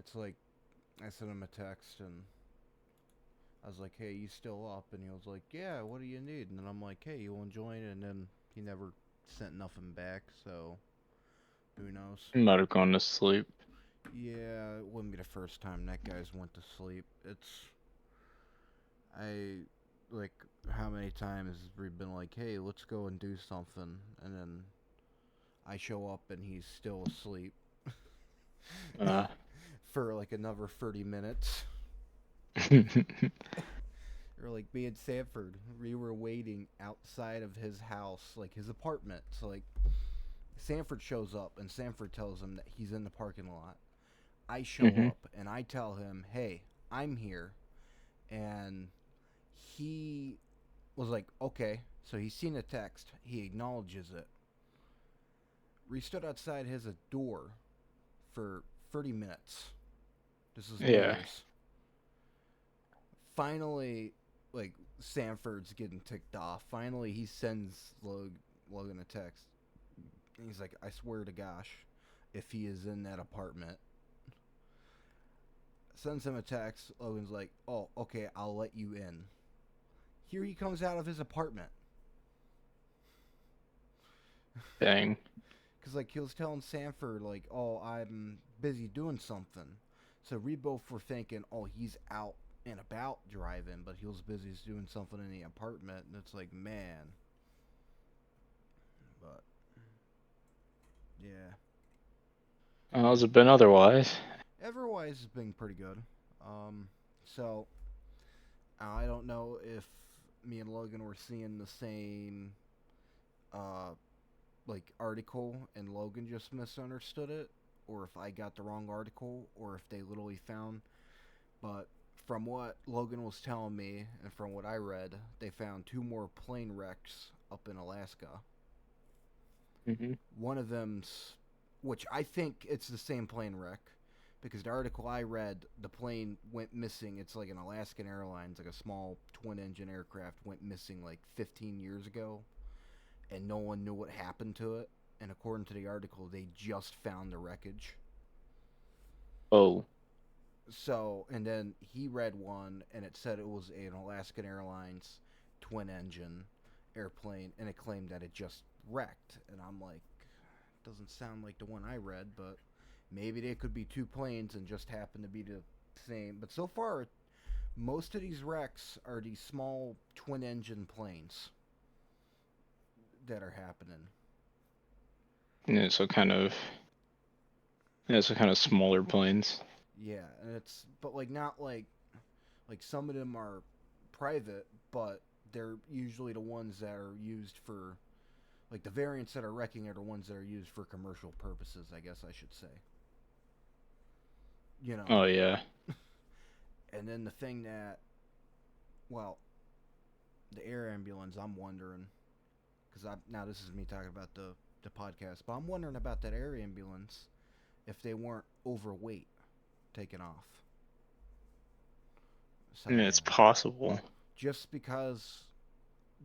it's like I sent him a text and I was like, "Hey, you still up?" And he was like, "Yeah, what do you need?" And then I'm like, "Hey, you want to join?" And then he never sent nothing back, so who knows? Might have gone to sleep. Yeah, it wouldn't be the first time that guy's went to sleep. I like how many times we've been like, "Hey, let's go and do something," and then I show up and he's still asleep Uh, for like another 30 minutes. Or like me and Sanford, we were waiting outside of his house, like his apartment. So like Sanford shows up and Sanford tells him that he's in the parking lot. I show hmm up and I tell him, "Hey, I'm here." And he was like, "Okay." So he's seen a text. He acknowledges it. We stood outside his door for 30 minutes. This is New Yeah. Year's. Finally, like, Sanford's getting ticked off. Finally, he sends Logan a text. And he's like, "I swear to gosh, if he is in that apartment." Sends him a text. Logan's like, "Oh, okay, I'll let you in." Here he comes out of his apartment. Dang. Because, like, he was telling Sanford, like, "Oh, I'm busy doing something." So we both were thinking, "Oh, he's out and about driving," but he was busy doing something in the apartment. And it's like, man. But, yeah. How's it been otherwise? Otherwise, it's been pretty good. Um, so, I don't know if me and Logan were seeing the same, uh, like, article and Logan just misunderstood it, or if I got the wrong article, or if they literally found. But from what Logan was telling me and from what I read, they found two more plane wrecks up in Alaska. hmm One of them's, which I think it's the same plane wreck, because the article I read, the plane went missing. It's like an Alaskan Airlines, like a small twin engine aircraft, went missing like 15 years ago, and no one knew what happened to it. And according to the article, they just found the wreckage. Oh, So, and then he read one, and it said it was an Alaskan Airlines twin engine airplane, and it claimed that it just wrecked. And I'm like, doesn't sound like the one I read, but maybe they could be two planes and just happen to be the same. But so far, most of these wrecks are these small twin engine planes that are happening. yeah. So kind of smaller planes. Yeah, and it's but like not like some of them are private, but they're usually the ones that are used for like the variants that are wrecking are the ones that are used for commercial purposes, I guess I should say. You know. Oh yeah. And then the thing that well, the air ambulance, I'm wondering because I now this is me talking about the podcast, but I'm wondering about that air ambulance if they weren't overweight taking off I mean, Saipan. it's possible. Just because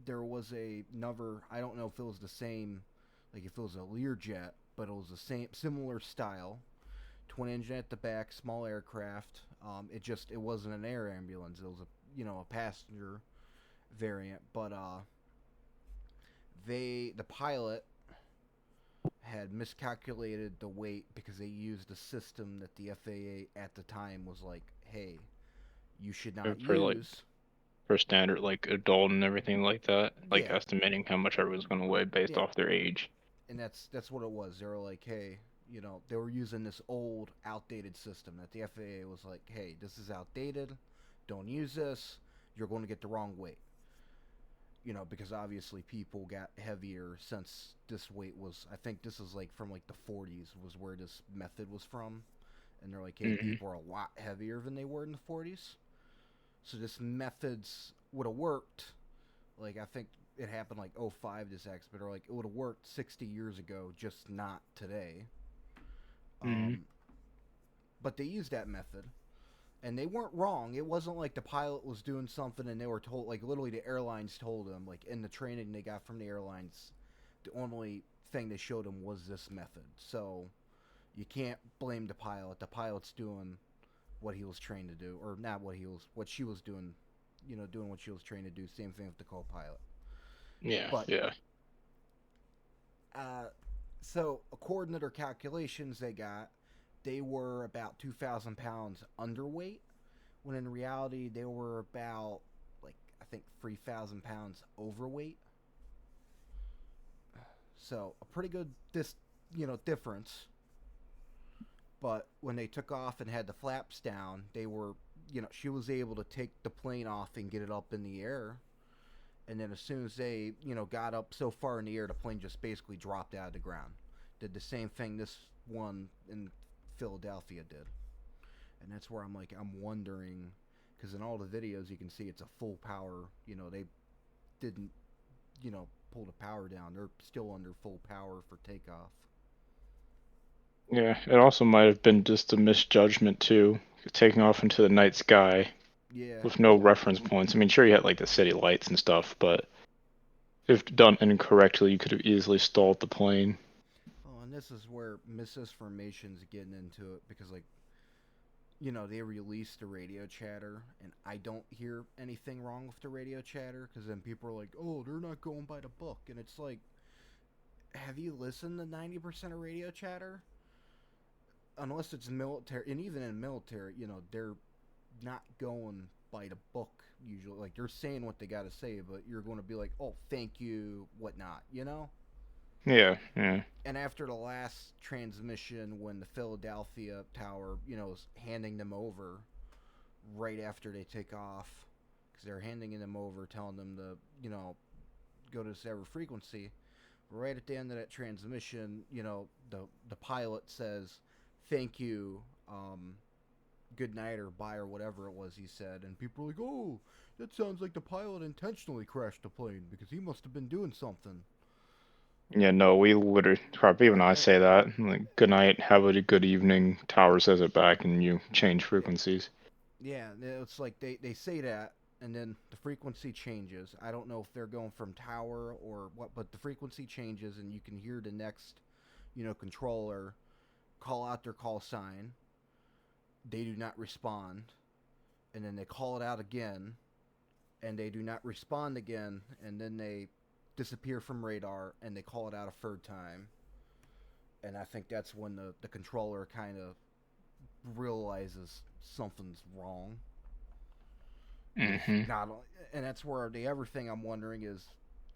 there was another, I don't know if it was the same, like if it was a Learjet, but it was the same similar style, twin engine at the back, small aircraft. It wasn't an air ambulance. It was a passenger variant, but the pilot had miscalculated the weight because they used a system that the FAA at the time was like, hey, you should not For like use. for standard like adult and everything like that, like Yeah, estimating how much everyone's gonna weigh based yeah, off their age. and that's what it was. They were like, hey, they were using this old, outdated system that the FAA was like, hey, this is outdated. Don't use this. You're going to get the wrong weight. Because obviously people got heavier since this weight was. I think this is like from like the 40s was where this method was from, and they're like, hey, hmm people are a lot heavier than they were in the 40s. So this methods would have worked. Like I think it happened like '05 this accident, or like it would have worked 60 years ago, just not today. hmm Um, but they used that method, and they weren't wrong. It wasn't like the pilot was doing something and they were told, like literally the airlines told them, like in the training they got from the airlines, the only thing they showed them was this method. So you can't blame the pilot. The pilot's doing what he was trained to do, or not what she was doing, doing what she was trained to do. Same thing with the co-pilot. Yeah, But yeah. uh, so according to their calculations, they were about 2,000 pounds underweight, when in reality they were about, like, I think 3,000 pounds overweight. So a pretty good difference. But when they took off and had the flaps down, she was able to take the plane off and get it up in the air. And then as soon as they, got up so far in the air, the plane just basically dropped out of the ground. Did the same thing this one in Philadelphia did. And that's where I'm wondering, because in all the videos you can see it's a full power. They didn't, pull the power down. They're still under full power for takeoff. Yeah, it also might have been just a misjudgment too, taking off into the night sky Yeah. with no reference points. I mean, sure you had like the city lights and stuff, but if done incorrectly, you could have easily stalled the plane. Oh, and this is where misinformation's getting into it, because, like, they released the radio chatter, and I don't hear anything wrong with the radio chatter, because then people are like, oh, they're not going by the book. And it's like, have you listened to 90% of radio chatter? Unless it's military, and even in military, they're not going by the book usually. Like, they're saying what they got to say, but you're going to be like, oh, thank you, whatnot. Yeah, yeah. And after the last transmission, when the Philadelphia tower, is handing them over right after they take off, because they're handing them over, telling them to, go to this ever frequency. Right at the end of that transmission, the pilot says, "Thank you, good night or bye," or whatever it was he said, and people are like, "Oh, that sounds like the pilot intentionally crashed the plane because he must have been doing something." Yeah, no, we literally, probably even Like, I say that. Like, good night, have a good evening. Tower says it back, and you change frequencies. yeah, it's like they say that, and then the frequency changes. I don't know if they're going from tower or what, but the frequency changes, and you can hear the next, controller call out their call sign. They do not respond, and then they call it out again, and they do not respond again, and then they disappear from radar, and they call it out a third time. And I think that's when the controller kind of realizes something's wrong. If Hmm. not, and that's where the other thing I'm wondering is,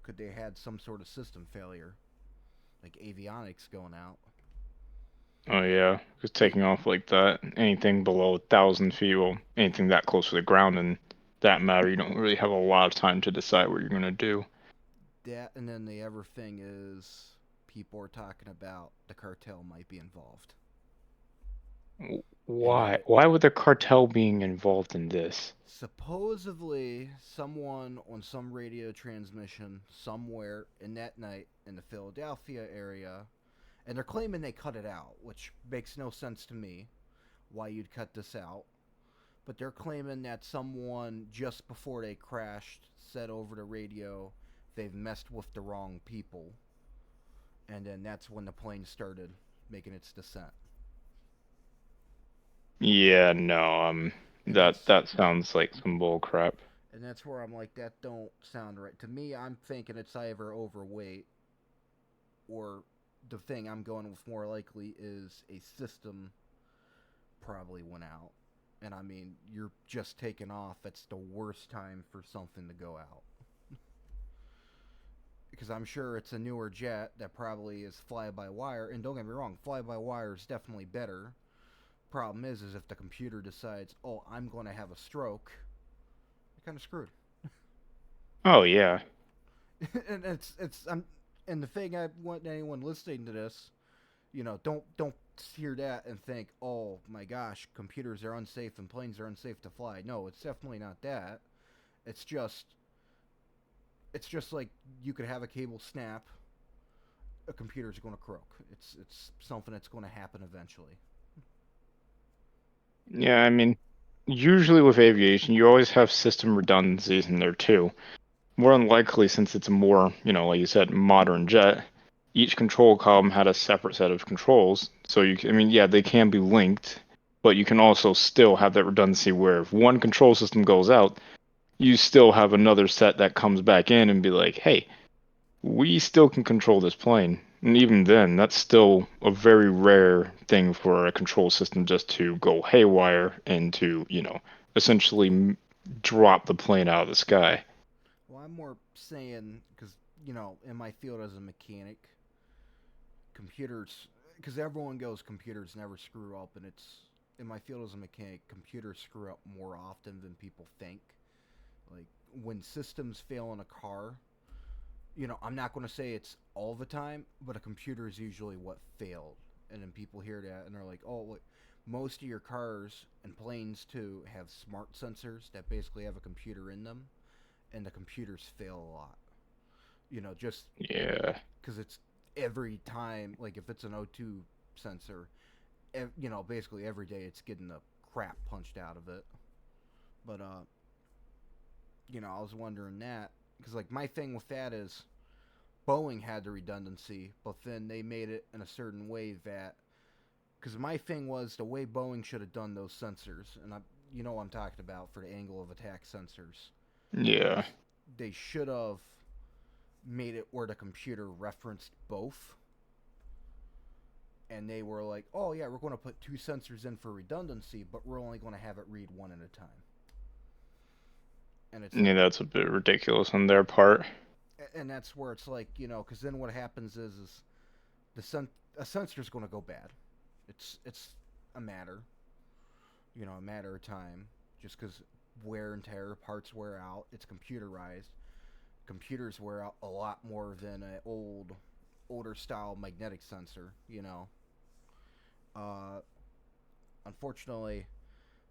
could they had some sort of system failure, like avionics going out? Oh yeah, because It, taking off like that, anything below 1,000 feet, well, anything that close to the ground, in that matter, you don't really have a lot of time to decide what you're gonna do. that, and then the other thing is, people are talking about the cartel might be involved, and Why? Why would the cartel being involved in this? supposedly someone on some radio transmission somewhere in that night in the Philadelphia area, and they're claiming they cut it out, which makes no sense to me why you'd cut this out. But they're claiming that someone just before they crashed said over the radio they've messed with the wrong people, and then that's when the plane started making its descent. Yeah, no, And that sounds like some bull crap. that's where I'm like, that don't sound right to me. I'm thinking it's either overweight, or the thing I'm going with more likely is a system probably went out. And I mean, you're just taking off. That's the worst time for something to go out. Because I'm sure it's a newer jet that probably is fly by wire. And don't get me wrong, fly by wire is definitely better. Problem is if the computer decides, oh, I'm going to have a stroke, you're kind of screwed. Oh yeah. And and the thing I want anyone listening to this, don't hear that and think, oh my gosh, computers are unsafe and planes are unsafe to fly. No, it's definitely not that. It's just it's just like you could have a cable snap, a computer's going to croak. It's something that's going to happen eventually. Yeah, I mean, usually with aviation, you always have system redundancies in there too. More than likely, since it's a more, like you said, modern jet, each control column had a separate set of controls. So I mean, yeah, they can be linked, but you can also still have that redundancy where if one control system goes out, you still have another set that comes back in and be like, hey, we still can control this plane. And even then, that's still a very rare thing for a control system just to go haywire and to, essentially drop the plane out of the sky. Well, I'm more saying because in my field as a mechanic, computers, because everyone goes computers never screw up, and it's in my field as a mechanic, computers screw up more often than people think. Like when systems fail in a car, I'm not going to say it's all the time, but a computer is usually what failed. And then people hear that and they're like, oh, look, most of your cars and planes too have smart sensors that basically have a computer in them, and the computers fail a lot. Just Yeah. because it's every time, like if it's an O2 sensor, basically every day it's getting the crap punched out of it. But, I was wondering that because, like, my thing with that is Boeing had the redundancy, but then they made it in a certain way that because my thing was the way Boeing should have done those sensors, and you know what I'm talking about for the angle of attack sensors, Yeah. is they should have made it where the computer referenced both, and they were like, oh yeah, we're going to put two sensors in for redundancy, but we're only going to have it read one at a time. And it's Yeah, like, that's a bit ridiculous on their part. and that's where it's like, because then what happens is a sensor's going to go bad. It's a matter, a matter of time, just because wear and tear, parts wear out. It's computerized. Computers wear out a lot more than an older style magnetic sensor. Uh, Unfortunately,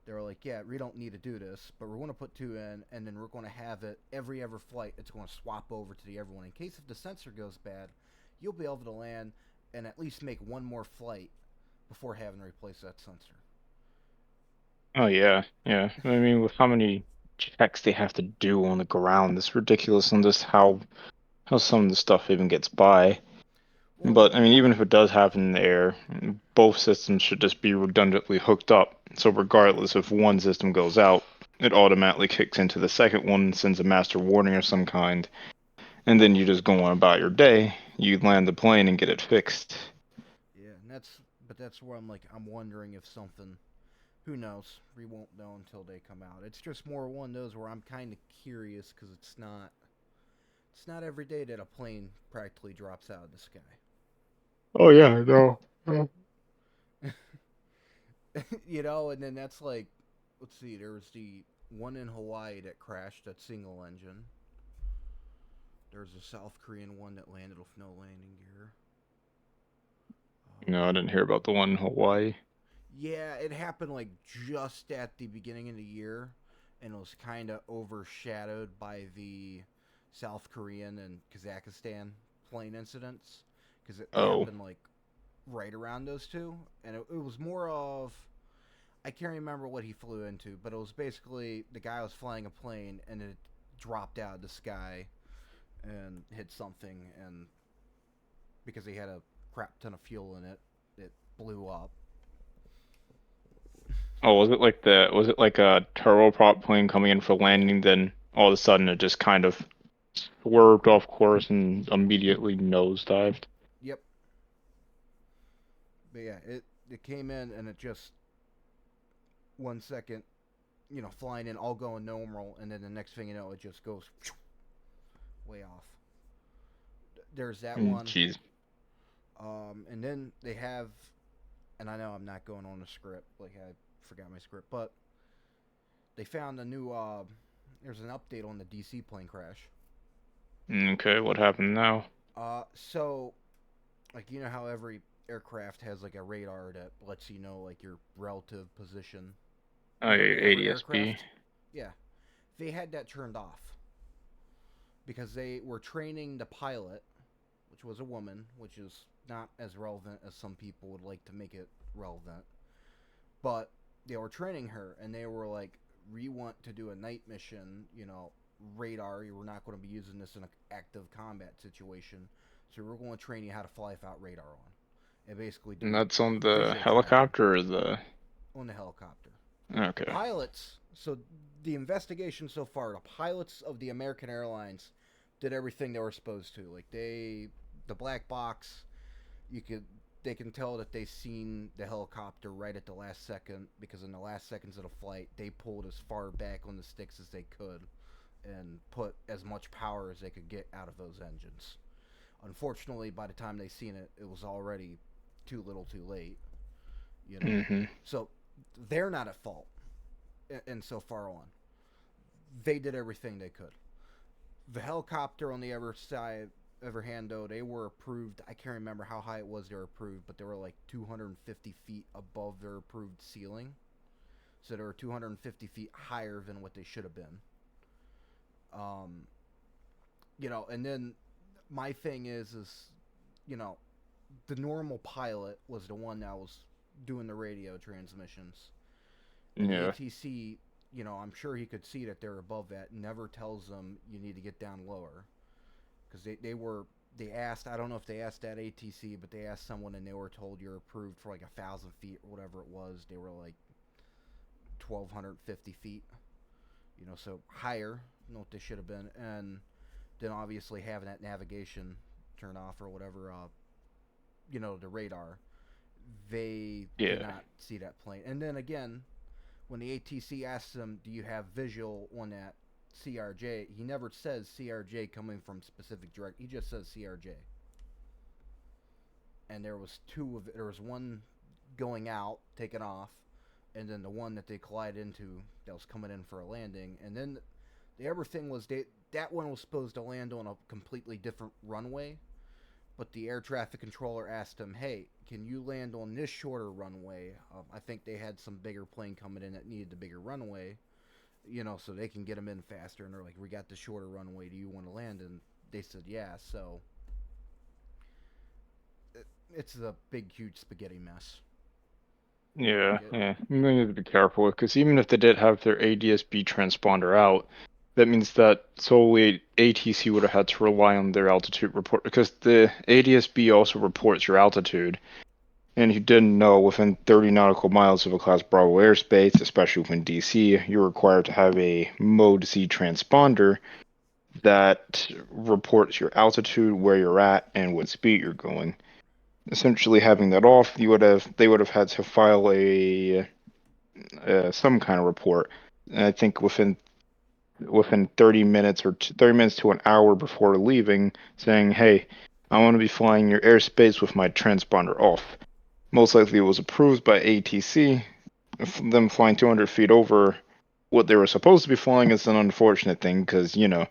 they were like, yeah, we don't need to do this, but we're going to put two in, and then we're going to have it every ever flight. It's going to swap over to the every one in case if the sensor goes bad, you'll be able to land and at least make one more flight before having to replace that sensor. Oh yeah, yeah. I mean, with how many checks they have to do on the ground, it's ridiculous on just how some of the stuff even gets by. Well, But I mean, even if it does happen in the air, both systems should just be redundantly hooked up. So regardless if one system goes out, it automatically kicks into the second one and sends a master warning of some kind. And then you just go on about your day. You land the plane and get it fixed. yeah, and that's where I'm wondering if something. Who knows? We won't know until they come out. It's just more one of those where I'm kind of curious because it's not every day that a plane practically drops out of the sky. Oh yeah, no. And then that's like, let's see, there was the one in Hawaii that crashed, that single engine. There's a South Korean one that landed with no landing gear. No, I Um, didn't hear about the one in Hawaii. yeah, it happened like just at the beginning of the year, and it was kind of overshadowed by the South Korean and Kazakhstan plane incidents because it Oh, happened like right around those two, and it was more of I can't remember what he flew into, but it was basically the guy was flying a plane and it dropped out of the sky and hit something, and because he had a crap ton of fuel in it, it blew up. oh, was it like a turboprop plane coming in for landing? Then all of a sudden it just kind of swerved off course and immediately nosedived. Yep. But yeah, it came in and it just 1 second, flying in, all going normal, and then the next thing you know, it just goes way off. There's that one, Jeez. and then they have, and I know I'm not going on the script, like I forgot my script, but they found a new. There's an update on the DC plane crash. Okay, what happened now? So like how every aircraft has like a radar that lets you know like your relative position Oh, in every ADSB. aircraft. Yeah, they had that turned off because they were training the pilot, which was a woman, which is not as relevant as some people would like to make it relevant. But they were training her, and they were like, "We want to do a night mission. Radar. We're not going to be using this in an active combat situation, so we're going to train you how to fly without radar on, and basically And do that's on the visual tracking." helicopter or the. on the helicopter. The Okay. pilots, so the investigation so far, the pilots of the American Airlines did everything they were supposed to. Like the black box, you could they can tell that they seen the helicopter right at the last second because in the last seconds of the flight they pulled as far back on the sticks as they could and put as much power as they could get out of those engines. Unfortunately, by the time they seen it, it was already too little, too late. You know, Hmm. so they're not at fault, and so far on, they did everything they could. The helicopter on the other side, other hand, though, they were approved. I can't remember how high it was they were approved, but they were like 250 feet above their approved ceiling. So they were 250 feet higher than what they should have been. Um, and then my thing is, you know, the normal pilot was the one that was doing the radio transmissions, and the Yeah. ATC, I'm sure he could see that they're above that. Never tells them you need to get down lower because they asked. I don't know if they asked that ATC, but they asked someone and they were told you're approved for like 1,000 feet or whatever it was. They were like 1,250 feet. So higher than what they should have been, and then obviously having that navigation turn off or whatever. The radar. They did Yeah. not see that plane, and then again, when the ATC asks him, "Do you have visual on that CRJ?" He never says CRJ coming from specific direct. He just says CRJ. And there was two of there was one going out, taking off, and then the one that they collided into that was coming in for a landing. And then the other thing was that one was supposed to land on a completely different runway, but the air traffic controller asked him, "Hey, can you land on this shorter runway?" I think they had some bigger plane coming in that needed the bigger runway, so they can get them in faster. And they're like, "We got the shorter runway. Do you want to land?" And they said, "Yeah." So it's a big, huge spaghetti mess. Yeah, Like it, yeah. You need to be careful because even if they did have their ADS-B transponder out, that means that solely ATC would have had to rely on their altitude report because the ADS-B also reports your altitude. And you didn't know within 30 nautical miles of a Class Bravo airspace, especially within DC, you're required to have a Mode Z transponder that reports your altitude, where you're at, and what speed you're going. Essentially, having that off, they would have had to file a some kind of report. And I think within 30 minutes or 30 minutes to an hour before leaving, saying, "Hey, I want to be flying your airspace with my transponder off." Most likely, it was approved by ATC. Them flying 200 feet over what they were supposed to be flying is an unfortunate thing because it,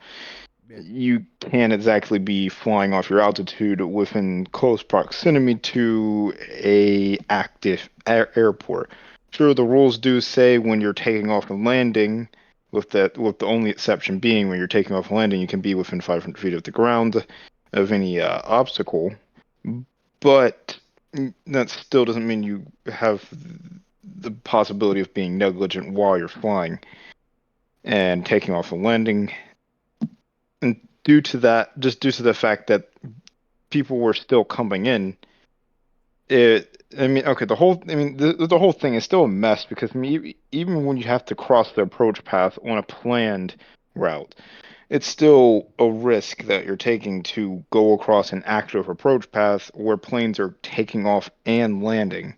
you can't exactly be flying off your altitude within close proximity to a active airport. Sure, the rules do say when you're taking off and landing, with the only exception being when you're taking off and landing, you can be within 500 feet of the ground of any obstacle. But that still doesn't mean you have the possibility of being negligent while you're flying and taking off and landing. And due to that, just due to the fact that people were still coming in, I mean, okay, the whole thing is still a mess because I mean, even when you have to cross the approach path on a planned route, it's still a risk that you're taking to go across an active approach path where planes are taking off and landing.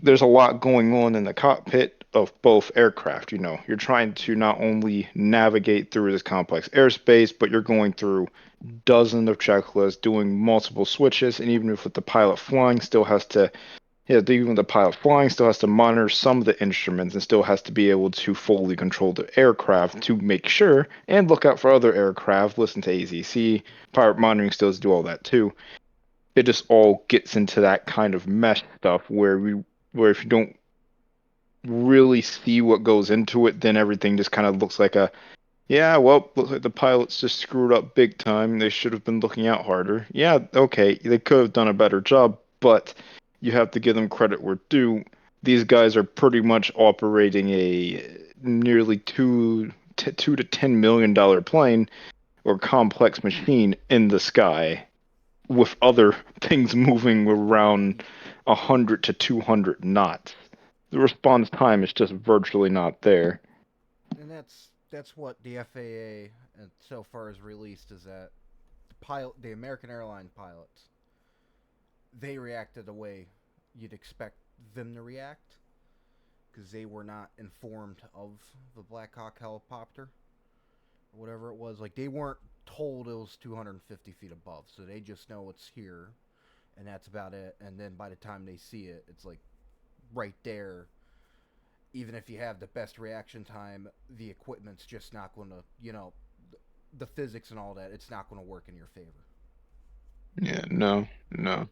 There's a lot going on in the cockpit of both aircraft. You're trying to yeah, not only navigate through this complex airspace, but you're going through dozens of checklists, doing multiple switches, and even if with the pilot flying, still has to, yeah, even the pilot flying still has to monitor some of the instruments and still has to be able to fully control the aircraft to make sure and look out for other aircraft, listen to AZC, pilot monitoring still has to do all that too. It just all gets into that kind of mesh stuff where if you don't really see what goes into it, then everything just kind of looks like a, yeah, well, looks like the pilots just screwed up big time. They should have been looking out harder. Yeah, okay, they could have done a better job, but you have to give them credit where due. These guys are pretty much operating a nearly two to $10 million plane or complex machine in the sky with other things moving around 100 to 200 knots. the response time is just virtually not there. And that's what the FAA and so far has released is that the American airline pilots, they reacted the way you'd expect them to react because they were not informed of the Black Hawk helicopter or whatever it was. Like they weren't told it was 250 feet above, so they just know it's here, and that's about it. And then by the time they see it, it's like right there. Even if you have the best reaction time, the equipment's just not going to, the physics and all that, it's not going to work in your favor. Yeah, no, no,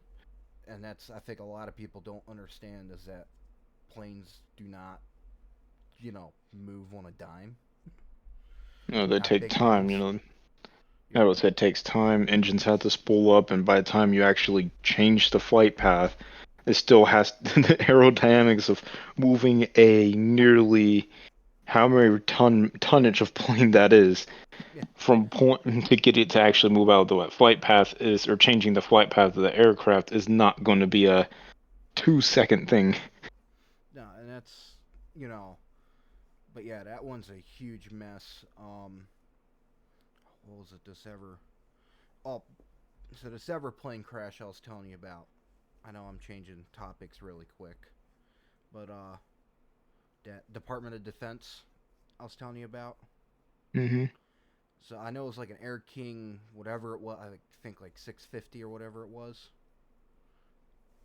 And that's, I think, a lot of people don't understand is that planes do not, move on a dime. no. They're They not take big time. wings. I Yep. would say it takes time. Engines have to spool up, and by the time you actually change the flight path, it still has the aerodynamics of moving a nearly how many tonnage of plane that is Yeah. from point to get it to actually move out of the flight path is or changing the flight path of the aircraft is not going to be a 2 second thing. No, and that's, you know, but yeah, that one's a huge mess. What was it? This ever? Oh, so this ever plane crash I was telling you about. I know I'm changing topics really quick, but that Department of Defense I was telling you about. Hmm. So I know it was like an Air King, whatever it was. I think like 650 or whatever it was.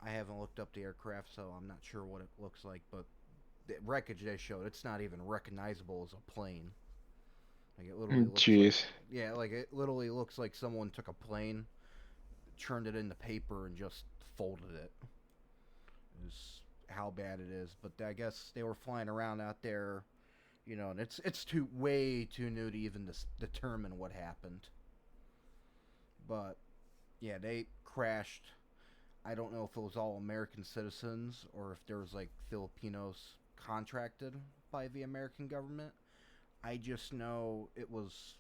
I haven't looked up the aircraft, so I'm not sure what it looks like. But the wreckage they showed, it's not even recognizable as a plane. Like it literally looks like, Jeez. yeah, like it literally looks like someone took a plane, churned it into paper, and just folded it. Is how bad it is. But I guess they were flying around out there, and it's too way too new to even determine what happened. But yeah, they crashed. I don't know if it was all American citizens or if there was like Filipinos contracted by the American government. I just know it was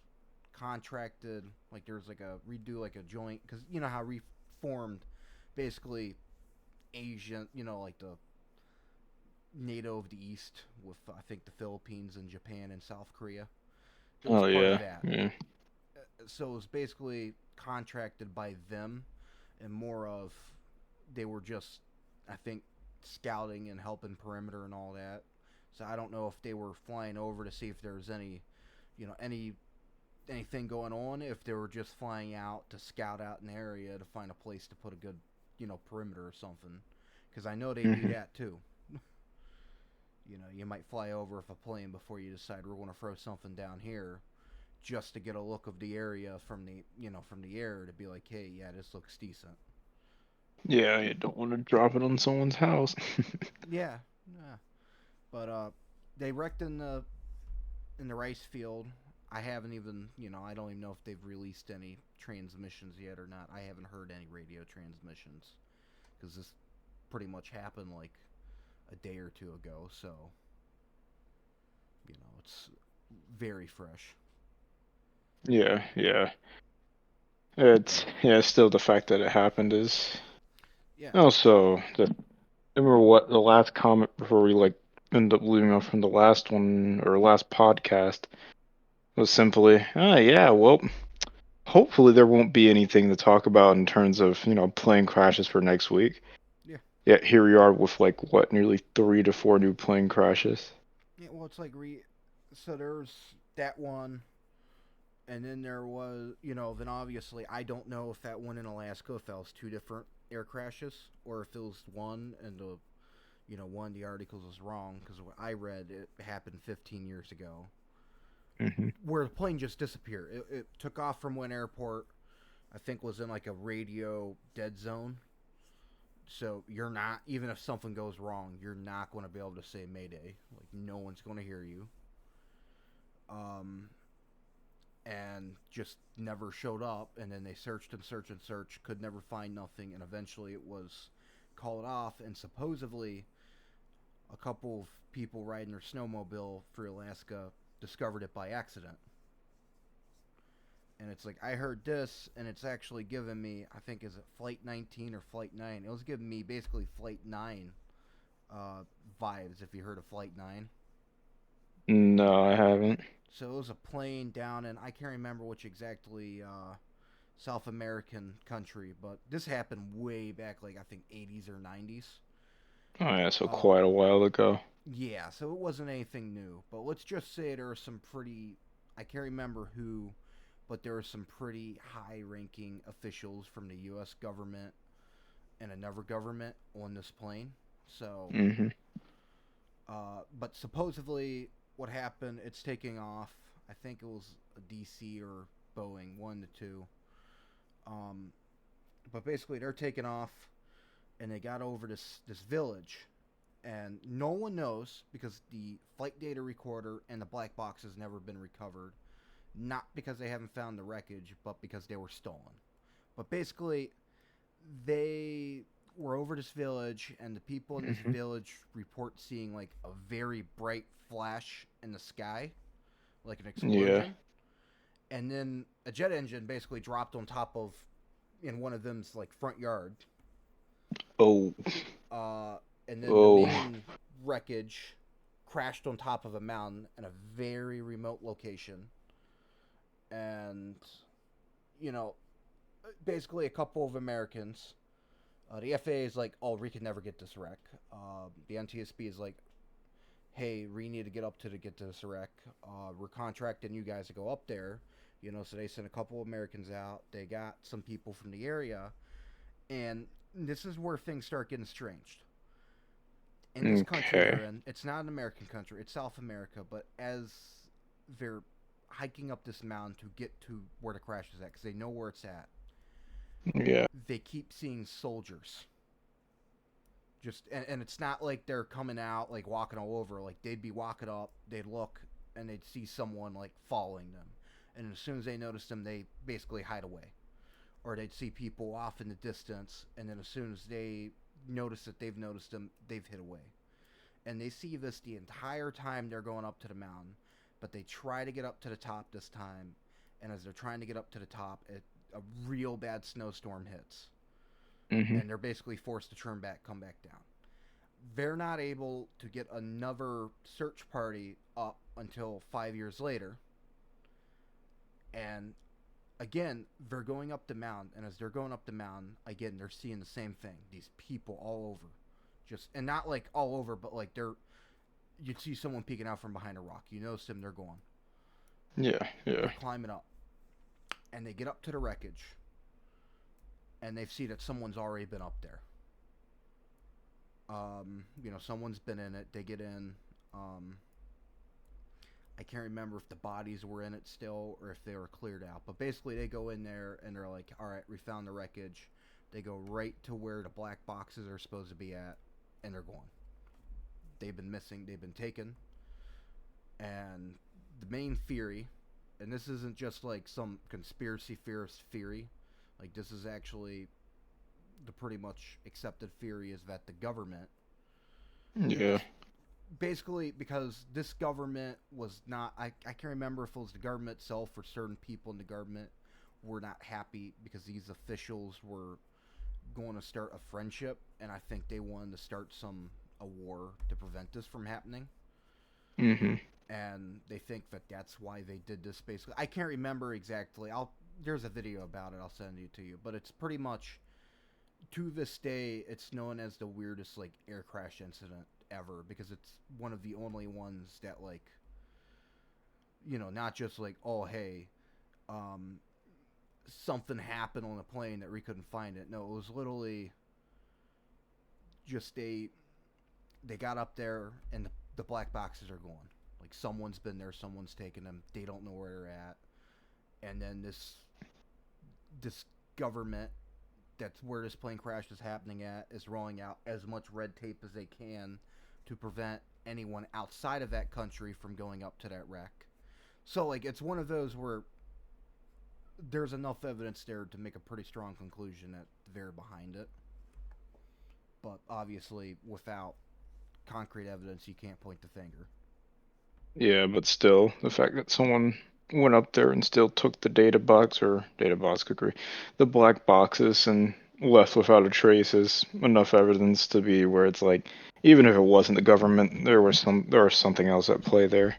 contracted. Like there was like a redo like a joint because you know how reformed, basically Asian. Like the NATO of the East with I think the Philippines and Japan and South Korea. It was Oh part of yeah, that. yeah, So it was basically contracted by them and more of they were just I think scouting and helping perimeter and all that. So I don't know if they were flying over to see if there was any, anything going on. If they were just flying out to scout out an area to find a place to put a good, perimeter or something. Because I know they do hmm, that too. You might fly over with a plane before you decide we're going to throw something down here, just to get a look of the area from the air to be like, hey, yeah, this looks decent. yeah. You don't want to drop it on someone's house. Yeah, yeah. But they wrecked in the rice field. I haven't even, I don't even know if they've released any transmissions yet or not. I haven't heard any radio transmissions because this pretty much happened like a day or two ago. So, it's very fresh. Yeah, yeah. It's yeah. Still, the fact that it happened is Yeah, also the. Remember what the last comment before we like end up leaving off from the last one or last podcast was simply, yeah, well, hopefully there won't be anything to talk about in terms of, plane crashes for next week. yeah, Yet here we are with like what, nearly 3 to 4 new plane crashes. yeah. Well, it's like so there's that one, and then there was, then obviously I don't know if that one in Alaska if that was two different air crashes or if it was one and one of the articles was wrong because what I read it happened 15 years ago, Hmm. where the plane just disappeared. It took off from one airport, I think was in like a radio dead zone. So you're not even if something goes wrong, you're not going to be able to say Mayday. Like no one's going to hear you. Um, and just never showed up. And then they searched and searched and searched, could never find nothing, and eventually it was called off. And supposedly a couple of people riding their snowmobile through Alaska discovered it by accident. And it's like I heard this, and it's actually giving me I think is it flight 19 or flight 9. It was giving me basically flight 9 uh, vibes if you heard of Flight 9. No, I haven't. So it was a plane down in, I can't remember which exactly South American country, but this happened way back, like I think 80s or 90s. Oh yeah, so Uh, quite a while ago. yeah, so it wasn't anything new. But let's just say there were some pretty, I can't remember who, but there were some pretty high ranking officials from the US government and another government on this plane. So, Hmm. but supposedly what happened, it's taking off. I think it was a DC or Boeing, one to two. Um, but basically, they're taking off, and they got over this village, and no one knows because the flight data recorder and the black box has never been recovered. Not because they haven't found the wreckage, but because they were stolen. But basically, they were over this village, and the people in this Hmm. village report seeing like a very bright flash in the sky, like an Yeah. explosion, and then a jet engine basically dropped on top of in one of them's like front yard, Oh. uh, and then the Oh. main wreckage crashed on top of a mountain in a very remote location, and you know, basically a couple of Americans. The FAA is like, oh, we can never get this wreck. The NTSB is like, hey, we need to get to this wreck. We're contracting you guys to go up there. So they sent a couple of Americans out. They got some people from the area, and this is where things start getting strange. In this country Okay. they're in, it's not an American country, it's South America, but as they're hiking up this mountain to get to where the crash is at, because they know where it's at, Yeah. they keep seeing soldiers. And it's not like they're coming out like walking all over. Like they'd be walking up, they'd look, and they'd see someone like following them, and as soon as they notice them, they basically hide away. Or they'd see people off in the distance, and then as soon as they notice that they've noticed them, they've hid away. And they see this the entire time they're going up to the mountain, but they try to get up to the top this time, and as they're trying to get up to the top, a real bad snowstorm hits, Hmm. and they're basically forced to turn back, come back down. They're not able to get another search party up until 5 years later, and again they're going up the mountain, and as they're going up the mountain again they're seeing the same thing, these people all over, just, and not like all over, but like they're, you'd see someone peeking out from behind a rock, you notice them, they're going, Yeah. they're Yeah. climbing up, and they get up to the wreckage, and they see that someone's already been up there. Someone's been in it, they get in. I can't remember if the bodies were in it still or if they were cleared out, but basically they go in there and they're like, all right, we found the wreckage. They go right to where the black boxes are supposed to be at, and they're gone. They've been missing, they've been taken. And the main theory, and this isn't just like some conspiracy theorist theory, like this is actually the pretty much accepted theory, is that the government, Yeah. because basically because this government was not, I can't remember if it was the government itself or certain people in the government were not happy because these officials were going to start a friendship, and I think they wanted to start some a war to prevent this from happening, Hmm. and they think that that's why they did this. Basically, I can't remember exactly. There's a video about it, I'll send it to you, but it's pretty much, to this day it's known as the weirdest like air crash incident ever, because it's one of the only ones that, like, not just like, oh hey, um something happened on the plane that we couldn't find it. No, it was literally just they got up there, and the black boxes are gone. Like someone's been there, someone's taken them. They don't know where they're at, and then this government, that's where this plane crash is happening at, is rolling out as much red tape as they can to prevent anyone outside of that country from going up to that wreck. So like it's one of those where there's enough evidence there to make a pretty strong conclusion that they're behind it. But obviously, without concrete evidence, you can't point the finger. Yeah, but still, the fact that someone went up there and still took the data box or data box could agree, the black boxes, and left without a trace is enough evidence to be where it's like, even if it wasn't the government, there was something else at play there.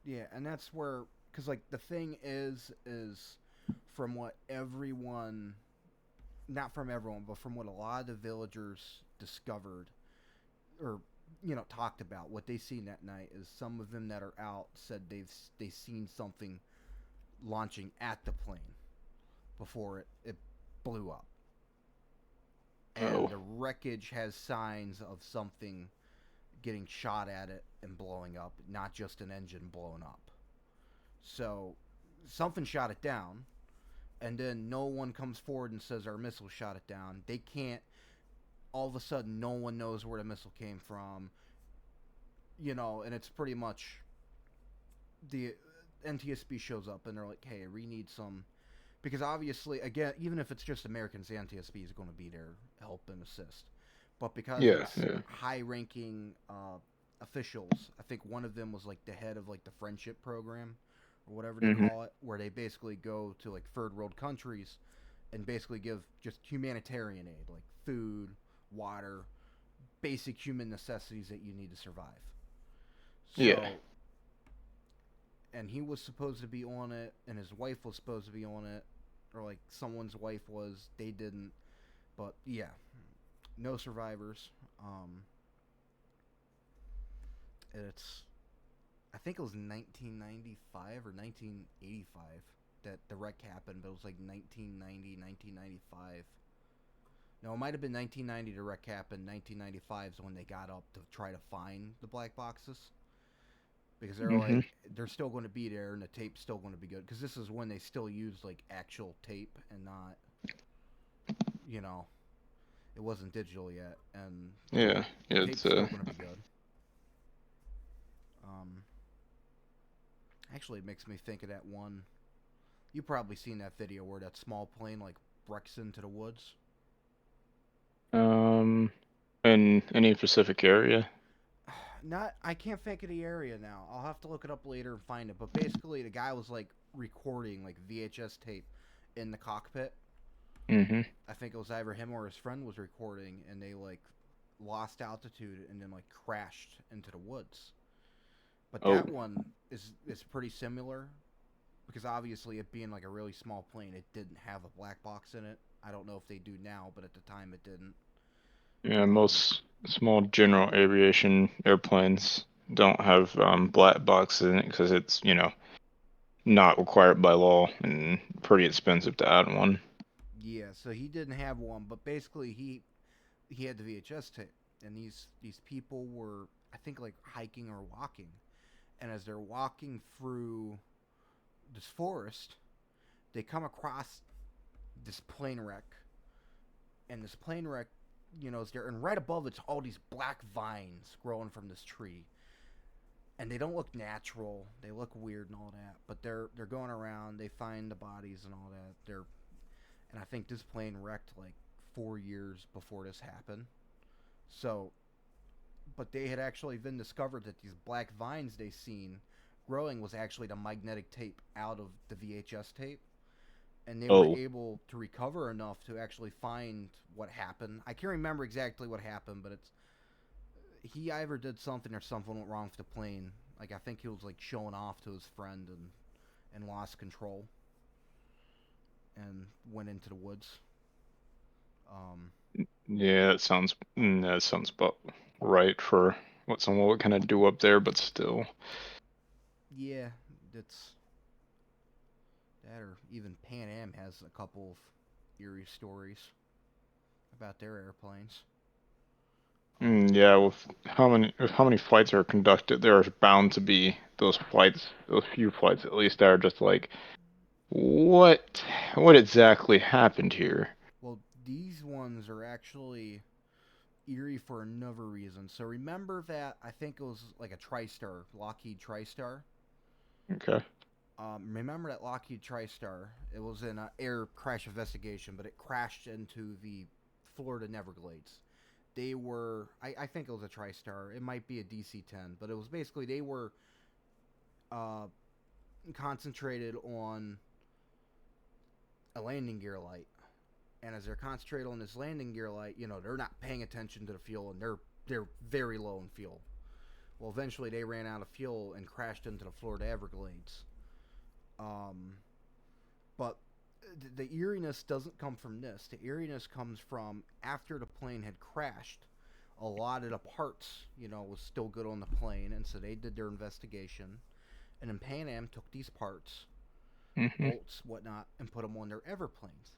Yeah, and that's where, because like the thing is from what everyone, not from everyone, but from what a lot of the villagers discovered or talked about, what they seen that night is some of them that are out said they seen something launching at the plane before it blew up, and Oh, the wreckage has signs of something getting shot at it and blowing up, not just an engine blowing up. So something shot it down, and then no one comes forward and says our missile shot it down. They can't. All of a sudden, no one knows where the missile came from. And it's pretty much the NTSB shows up and they're like, "Hey, we need some." Because obviously, again, even if it's just Americans, the NTSB is going to be there to help and assist. But because yeah, it's yeah. high-ranking officials, I think one of them was like the head of like the friendship program or whatever they Hmm. call it, where they basically go to like third world countries and basically give just humanitarian aid, like food, water, basic human necessities that you need to survive. Yeah. So, and he was supposed to be on it, and his wife was supposed to be on it, or like someone's wife was. They didn't, but yeah, no survivors. Um, it's I think it was 1995 or 1985 that the wreck happened, but it was like 1990, 1995. No, it might have been 1990 the wreck happened. 1995 is when they got up to try to find the black boxes because they're Hmm. like they're still going to be there and the tape's still going to be good because this is when they still use like actual tape and not you know it wasn't digital yet and Yeah. the Yeah. It's tape's still going to be good. Um, Actually, it makes me think of that one. You probably seen that video where that small plane like wrecks into the woods. um in any specific area. Not, I can't think of the area now. I'll have to look it up later and find it. But basically, the guy was like recording like VHS tape in the cockpit. Hmm. I think it was either him or his friend was recording, and they like lost altitude and then like crashed into the woods. But Oh, that one is pretty similar because obviously it being like a really small plane, it didn't have a black box in it. I don't know if they do now, but at the time it didn't. yeah. Um, Most small general aviation airplanes don't have black boxes in it because it's not required by law and pretty expensive to add one. yeah, so he didn't have one, but basically he had the VHS tape, and these people were I think like hiking or walking, and as they're walking through this forest, they come across this plane wreck, and this plane wreck, is there, and right above it's all these black vines growing from this tree, and they don't look natural. They look weird and all that, but they're going around. They find the bodies and all that. And I think this plane wrecked like 4 years before this happened. So, but they had actually been discovered that these black vines they seen growing was actually the magnetic tape out of the VHS tape, and they were Oh, able to recover enough to actually find what happened. I can't remember exactly what happened, but it's he either did something or something went wrong with the plane. Like I think he was like showing off to his friend and lost control and went into the woods. Um, yeah. That sounds about right for what someone would kind of do up there, but still. yeah, it's that, or even Pan Am has a couple of eerie stories about their airplanes. Yeah, with how many flights are conducted, there are bound to be those few flights at least that are just like, what what exactly happened here? Well, these ones are actually eerie for another reason. So remember that I think it was like a TriStar, Lockheed TriStar. Okay. Remember that Lockheed TriStar? It was an air crash investigation, but it crashed into the Florida Neverglades. They were, I think it was a TriStar. It might be a DC-10, but it was basically they were uh, concentrated on a landing gear light, And as they're concentrating on this landing gear light, they're not paying attention to the fuel, and they're very low in fuel. Well, eventually they ran out of fuel and crashed into the Florida Everglades. Um, but the eeriness doesn't come from this. The eeriness comes from after the plane had crashed. A lot of the parts, was still good on the plane, and so they did their investigation. And then Pan Am took these parts, Hmm. bolts, whatnot, and put them on their Everplanes.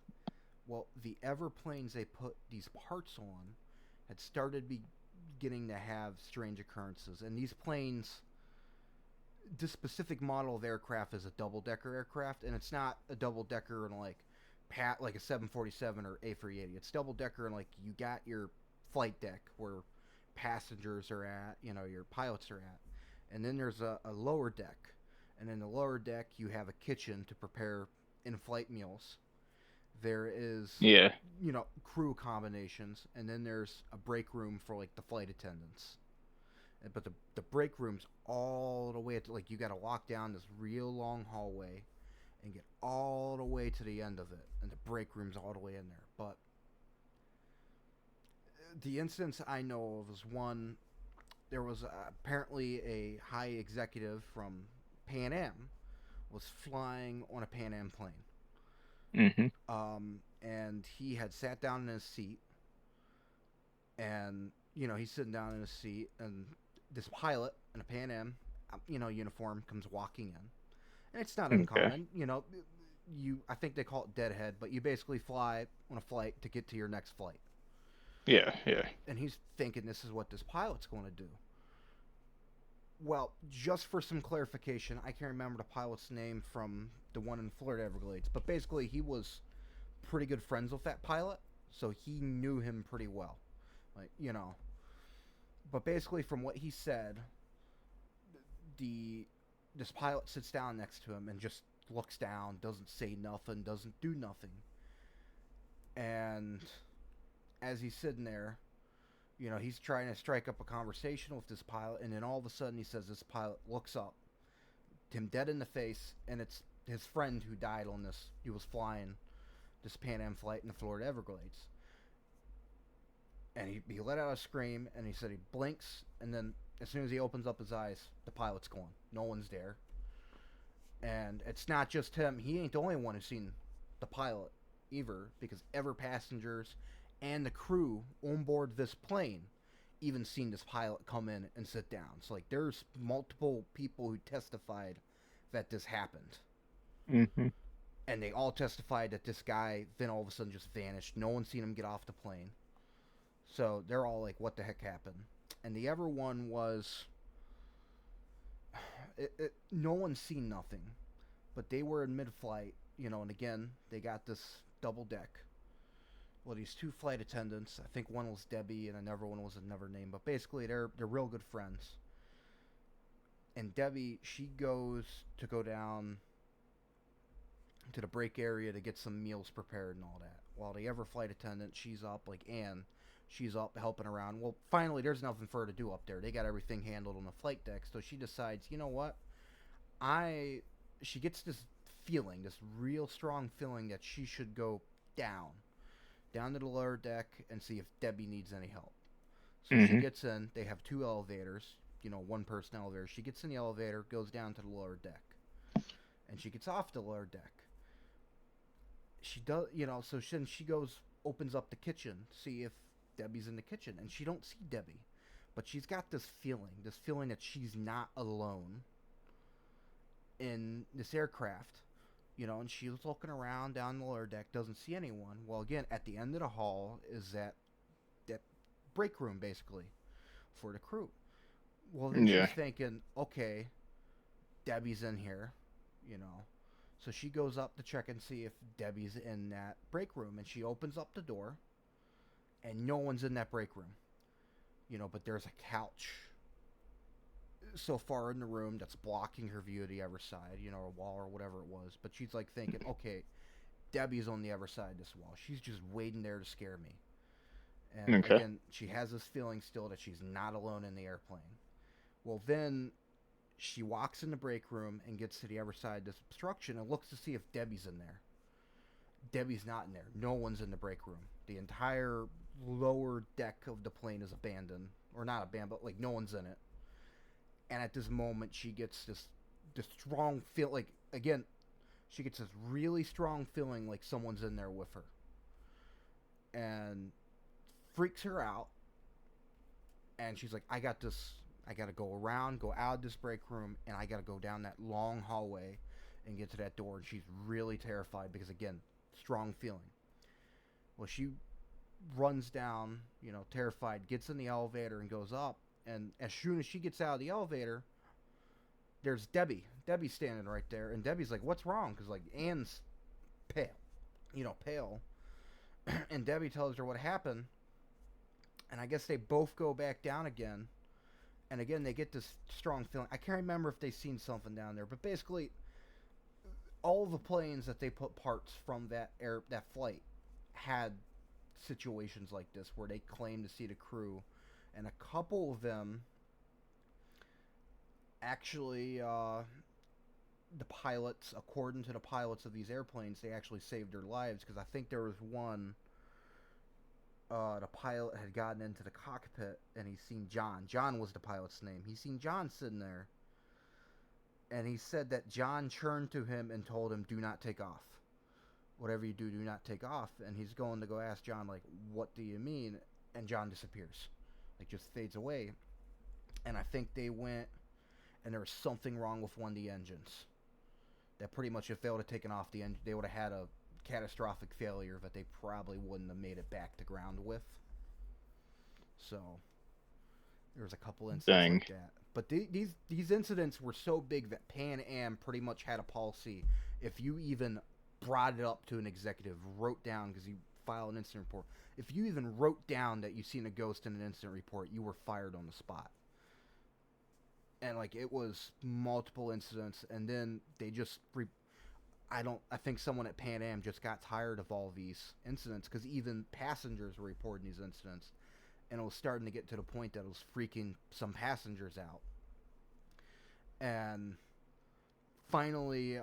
Well, the Everplanes they put these parts on had started beginning to have strange occurrences, and these planes, this specific model of aircraft is a double decker aircraft, and it's not a double decker in like a 747 or A380. It's double decker, and like you got your flight deck where passengers are at, your pilots are at, and then there's a lower deck, and in the lower deck you have a kitchen to prepare in-flight meals. There is, Yeah. crew combinations, and then there's a break room for like the flight attendants. But the break room's all the way at like you got to walk down this real long hallway and get all the way to the end of it, and the break room's all the way in there. But the instance I know of is one. There was apparently a high executive from Pan Am was flying on a Pan Am plane, Hmm. and he had sat down in his seat, and he's sitting down in his seat, and this pilot in a Pan Am, uniform comes walking in, and it's not Okay. uncommon. I think they call it deadhead, but you basically fly on a flight to get to your next flight. Yeah. Yeah. And he's thinking this is what this pilot's going to do. Well, just for some clarification, I can't remember the pilot's name from the one in Florida Everglades, but basically he was pretty good friends with that pilot, so he knew him pretty well. Like. But basically, from what he said, the this pilot sits down next to him and just looks down, doesn't say nothing, doesn't do nothing. And as he's sitting there, he's trying to strike up a conversation with this pilot, and then all of a sudden he says this pilot looks up, him dead in the face, and it's his friend who died on this. He was flying this Pan Am flight in the Florida Everglades. And he let out a scream, and he said he blinks, and then as soon as he opens up his eyes, the pilot's gone. No one's there. And it's not just him. He ain't the only one who's seen the pilot either, because ever passengers and the crew on board this plane even seen this pilot come in and sit down. So like there's multiple people who testified that this happened. Hmm. And they all testified that this guy then all of a sudden just vanished. No one seen him get off the plane. So they're all like, what the heck happened? And the other one was, no one's seen nothing, but they were in mid-flight, and again, they got this double deck. Well, these two flight attendants, I think one was Debbie and another one was another name, but basically they're real good friends. And Debbie, she go down to the break area to get some meals prepared and all that. While the other flight attendant, she's up, like Anne, she's up helping around. Well, finally, there's nothing for her to do up there. They got everything handled on the flight deck, so she decides, you know what? She gets this feeling, this real strong feeling that she should go down to the lower deck and see if Debbie needs any help. So she Hmm. gets in. They have two elevators, one person elevator. She gets in the elevator, goes down to the lower deck, and she gets off the lower deck. She does, so she goes, opens up the kitchen, see if Debbie's in the kitchen, and she don't see Debbie, but she's got this feeling that she's not alone in this aircraft, and she was looking around down the lower deck, doesn't see anyone. Well, again, at the end of the hall is that break room basically for the crew. Well, then she's Yeah. thinking, okay, Debbie's in here, you know. So she goes up to check and see if Debbie's in that break room, and she opens up the door, and no one's in that break room, but there's a couch so far in the room that's blocking her view of the other side, a wall or whatever it was. But she's like thinking, okay, Debbie's on the other side of this wall. She's just waiting there to scare me. And Okay. again, she has this feeling still that she's not alone in the airplane. Well, then she walks in the break room and gets to the other side of this obstruction and looks to see if Debbie's in there. Debbie's not in there. No one's in the break room. The entire lower deck of the plane is abandoned, or not abandoned, but like no one's in it. And at this moment, she gets this strong feel. Like again, she gets this really strong feeling like someone's in there with her, and freaks her out. And she's like, "I got this. I got to go around, go out of this break room, and I got to go down that long hallway and get to that door." And she's really terrified because again, strong feeling. Well, she runs down, terrified, gets in the elevator and goes up. And as soon as she gets out of the elevator, there's Debbie. Debbie's standing right there, and Debbie's like, "What's wrong?" Because like Anne's pale, pale, and Debbie tells her what happened. And I guess they both go back down again, and again they get this strong feeling. I can't remember if they seen something down there, but basically, all the planes that they put parts from that flight had situations like this where they claim to see the crew, and a couple of them actually, the pilots, according to the pilots of these airplanes, they actually saved their lives because I think there was one. The pilot had gotten into the cockpit and he seen John. John was the pilot's name. He seen John sitting there, and he said that John turned to him and told him, "Do not take off. Whatever you do, do not take off." And he's going to go ask John, like, "What do you mean?" And John disappears, like just fades away. And I think they went, and there was something wrong with one of the engines. That pretty much, if they would have taken off the engine, they would have had a catastrophic failure that they probably wouldn't have made it back to ground with. So there was a couple incidents Dang. like that. But these incidents were so big that Pan Am pretty much had a policy. If you even brought it up to an executive, wrote down, because you file an incident report, if you even wrote down that you seen a ghost in an incident report, you were fired on the spot. And like it was multiple incidents, and then they just I think someone at Pan Am just got tired of all these incidents because even passengers were reporting these incidents, and it was starting to get to the point that it was freaking some passengers out. And finally,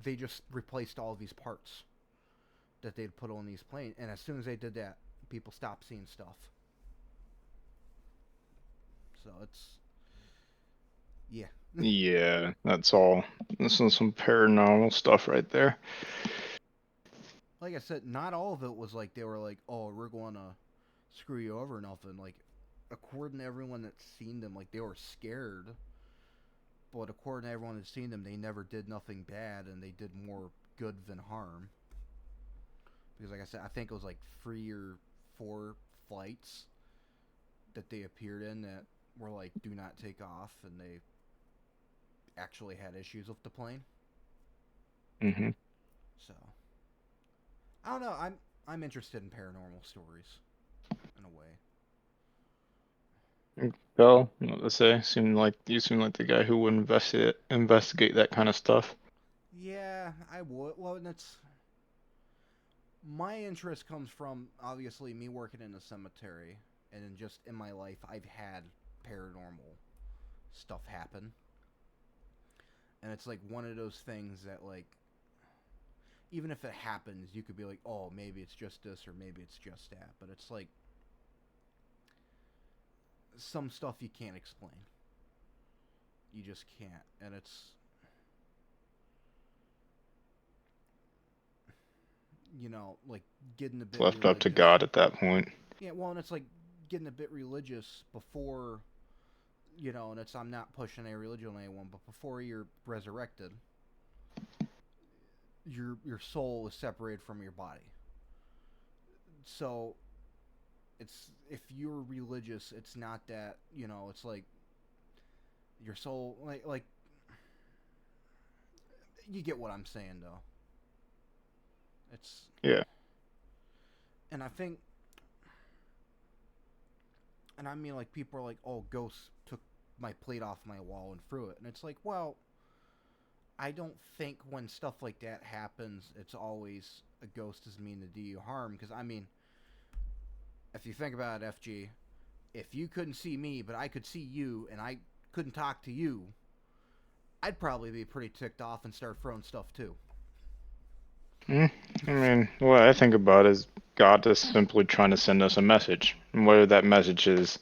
they just replaced all these parts that they'd put on these planes, and as soon as they did that, people stopped seeing stuff. So it's yeah. Yeah, that's all. This is some paranormal stuff right there. Like I said, not all of it was like they were like, "Oh, we're going to screw you over," or nothing. Like, according to everyone that's seen them, like they were scared. But according to everyone that's seen them, they never did nothing bad, and they did more good than harm. Because, like I said, I think it was like 3 or 4 flights that they appeared in that were like, "Do not take off," and they actually had issues with the plane. Hmm. So I don't know. I'm interested in paranormal stories in a way. Well, what to say? You seem like the guy who would investigate that kind of stuff. Yeah, I would. Well, and it's my interest comes from obviously me working in a cemetery, and then just in my life, I've had paranormal stuff happen, and it's like one of those things that like even if it happens, you could be like, oh, maybe it's just this or maybe it's just that, but it's like some stuff you can't explain. You just can't, and it's like getting a It's bit left up to religious. God at that point. Yeah, well, and it's like getting a bit religious before, and it's I'm not pushing a religion on anyone, but before you're resurrected, your soul is separated from your body. So it's if you're religious, it's not that it's like your soul like you get what I'm saying though. It's Yeah. and I think and I mean like people are like, oh, ghosts took my plate off my wall and threw it, and it's like, well, I don't think when stuff like that happens, it's always a ghost is mean to do you harm. Because I mean, if you think about it, FG, if you couldn't see me, but I could see you, and I couldn't talk to you, I'd probably be pretty ticked off and start throwing stuff too. Mm, I mean, what I think about is God is simply trying to send us a message. And whether that message is,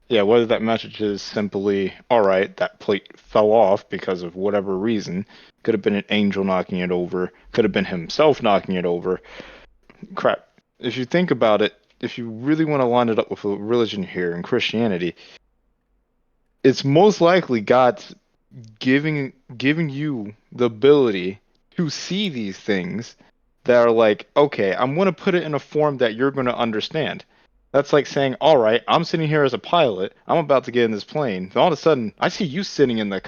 yeah, whether that message is simply, all right, that plate fell off because of whatever reason. Could have been an angel knocking it over. Could have been himself knocking it over. Crap. If you think about it, if you really want to line it up with a religion here in Christianity, it's most likely God's giving you the ability to see these things that are like, okay, I'm going to put it in a form that you're going to understand. That's like saying, all right, I'm sitting here as a pilot. I'm about to get in this plane. And all of a sudden, I see you sitting in the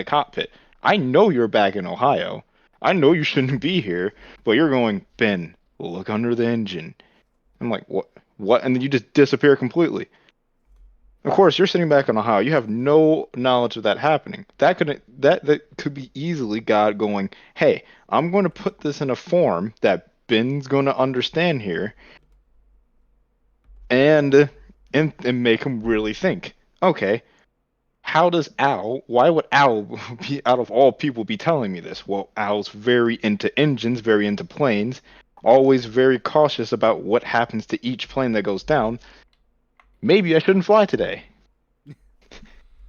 cockpit. I know you're back in Ohio. I know you shouldn't be here, but you're going, Ben, look under the engine. I'm like, what? What? And then you just disappear completely. Of course, you're sitting back in Ohio. You have no knowledge of that happening. That could be easily God going, "Hey, I'm going to put this in a form that Ben's going to understand here, and and make him really think. Okay, how does Al? Why would Al be out of all people be telling me this? Well, Al's very into engines, very into planes, always very cautious about what happens to each plane that goes down. Maybe I shouldn't fly today."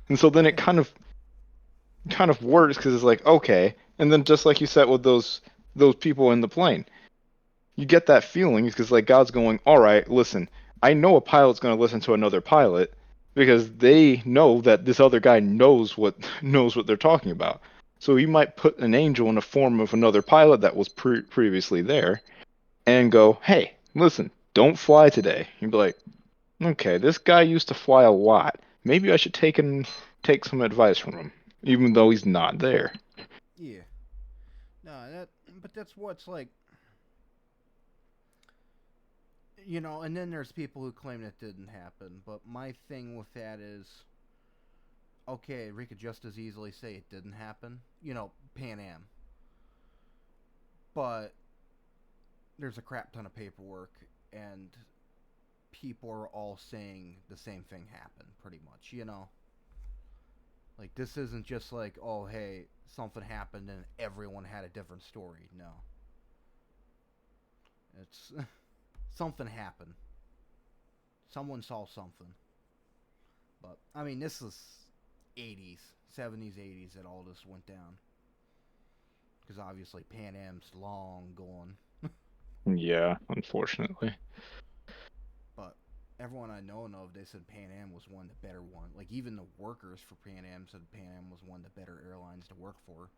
And so then it kind of works because it's like okay, and then just like you said with those people in the plane, you get that feeling because like God's going, all right, listen, I know a pilot's going to listen to another pilot because they know that this other guy knows what knows what they're talking about. So he might put an angel in the form of another pilot that was previously there and go, hey, listen, don't fly today. You'd be like, okay, this guy used to fly a lot. Maybe I should take some advice from him, even though he's not there. Yeah. No, but that's what's like, and then there's people who claim it didn't happen. But my thing with that is, okay, we could just as easily say it didn't happen. Pan Am. But there's a crap ton of paperwork, and people are all saying the same thing happened, pretty much. Like, this isn't just like, oh, hey, something happened and everyone had a different story. No. It's something happened. Someone saw something. But, I mean, this is 80s, 70s, 80s that all this went down. Because obviously Pan Am's long gone. Yeah, unfortunately. But everyone I know of, they said Pan Am was one of the better ones. Like, even the workers for Pan Am said Pan Am was one of the better airlines to work for.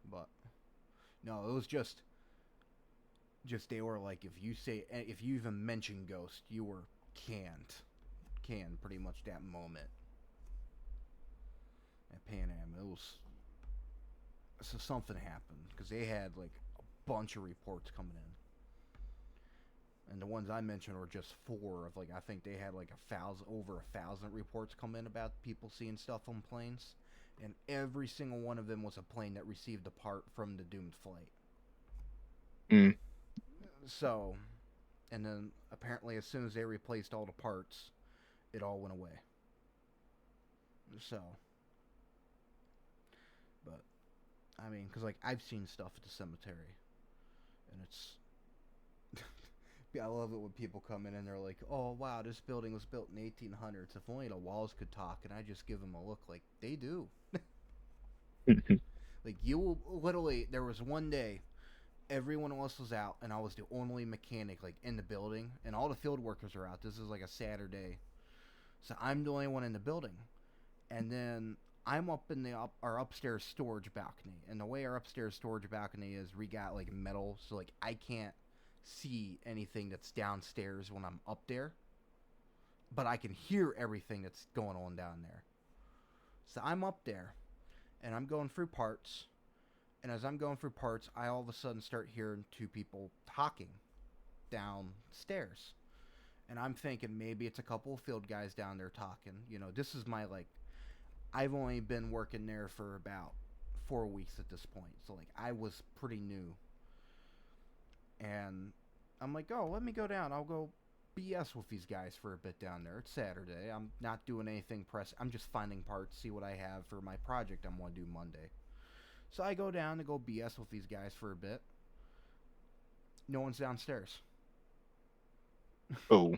But, no, it was just they were like, if you even mention Ghost, you were canned pretty much that moment at Pan Am. It was so something happened because they had like a bunch of reports coming in, and the ones I mentioned were just four of like I think they had like over 1,000 reports come in about people seeing stuff on planes, and every single one of them was a plane that received a part from the doomed flight. Mm. So, and then apparently as soon as they replaced all the parts, it all went away. So, but I mean, because like I've seen stuff at the cemetery, and it's I love it when people come in and they're like, "Oh wow, this building was built in 1800s. If only the walls could talk." And I just give them a look like they do. Like you will literally. There was one day everyone else was out, and I was the only mechanic like in the building, and all the field workers are out. This is like a Saturday, so I'm the only one in the building. And then I'm up in our upstairs storage balcony, and the way our upstairs storage balcony is, we got like metal, so like I can't see anything that's downstairs when I'm up there, but I can hear everything that's going on down there. So I'm up there, and I'm going through parts, and as I'm going through parts, I all of a sudden start hearing two people talking downstairs. And I'm thinking maybe it's a couple of field guys down there talking. This is my like I've only been working there for about 4 weeks at this point, so like I was pretty new. And I'm like, oh, let me go down. I'll go BS with these guys for a bit down there. It's Saturday. I'm not doing anything press. I'm just finding parts, see what I have for my project I'm going to do Monday. So I go down to go BS with these guys for a bit. No one's downstairs. Oh.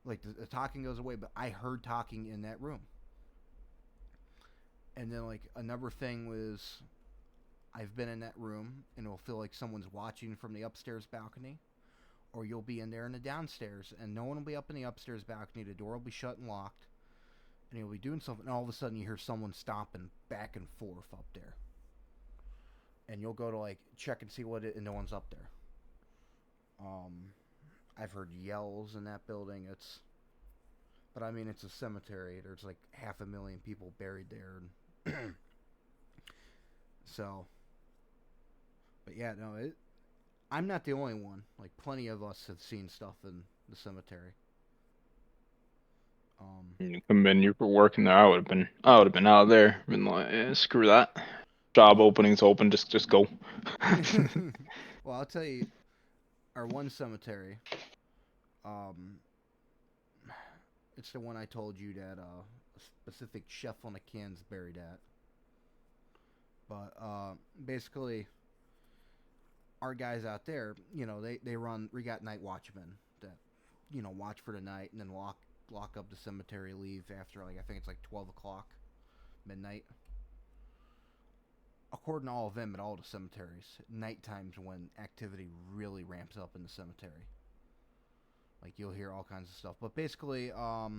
Like the talking goes away, but I heard talking in that room. And then like another thing was I've been in that room and it'll feel like someone's watching from the upstairs balcony, or you'll be in there in the downstairs and no one will be up in the upstairs balcony. The door will be shut and locked, and you'll be doing something, and all of a sudden you hear someone stomping back and forth up there, and you'll go to like check and see what it, and no one's up there. Um, I've heard yells in that building. But I mean, it's a cemetery. There's like 500,000 people buried there, and so. But yeah, no, I'm not the only one. Like plenty of us have seen stuff in the cemetery. Commend you for working there. I would have been out there. Been like, screw that. Job Well, openings open. Just go. well, I'll tell you, our one cemetery, um, it's the one I told you that a specific chef on a can's buried at. But basically, our guys out there, they run. We got night watchmen that, watch for the night and then lock up the cemetery, leave after like I think it's like 12 o'clock, midnight. According to all of them at all the cemeteries, night times when activity really ramps up in the cemetery. Like you'll hear all kinds of stuff. But basically, out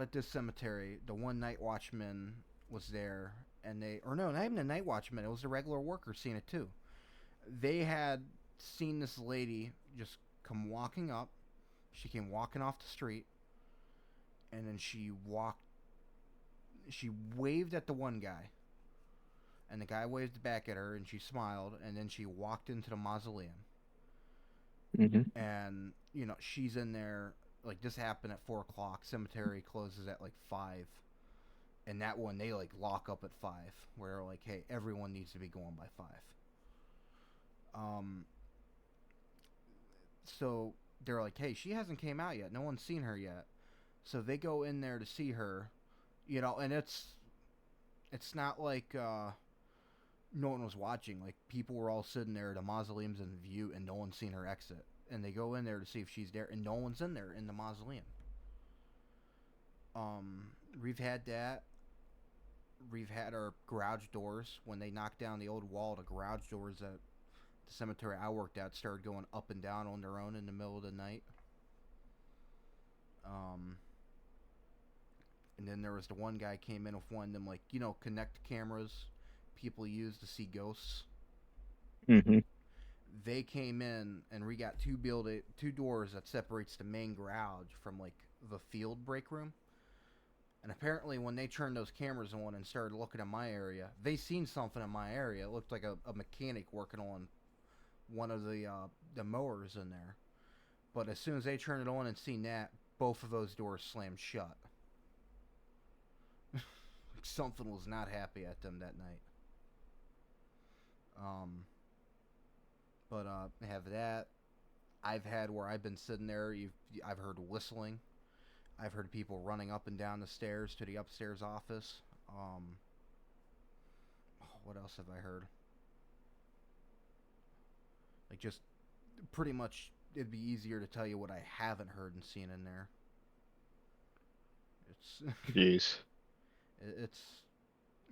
at this cemetery, the one night watchman was there, and or no, not even the night watchman. It was the regular worker seeing it too. They had seen this lady just come walking up. She came walking off the street, and then she walked. She waved at the one guy, and the guy waved back at her, and she smiled, and then she walked into the mausoleum. Hmm. And she's in there. Like this happened at 4 o'clock. Cemetery closes at like 5, and that one they like lock up at 5. Where they're like, hey, everyone needs to be going by 5. Um, so they're like, hey, she hasn't came out yet. No one's seen her yet. So they go in there to see her, and it's not like no one was watching. Like people were all sitting there. The mausoleum's in view, and no one's seen her exit. And they go in there to see if she's there, and no one's in there in the mausoleum. Um, we've had that. We've had our garage doors when they knocked down the old wall. The garage doors at the cemetery I worked at started going up and down on their own in the middle of the night. Um, and then there was the one guy came in with one of them like connect cameras people use to see ghosts. Hmm. They came in and we got two doors that separates the main garage from like the field break room. And apparently when they turned those cameras on and started looking at my area, they seen something in my area. It looked like a mechanic working on one of the mowers in there. But as soon as they turned it on and seen that, both of those doors slammed shut. Something was not happy at them that night. Um, but have that. I've had where I've been sitting there. I've heard whistling. I've heard people running up and down the stairs to the upstairs office. What else have I heard? Like just pretty much, it'd be easier to tell you what I haven't heard and seen in there. It's Jeez. it's,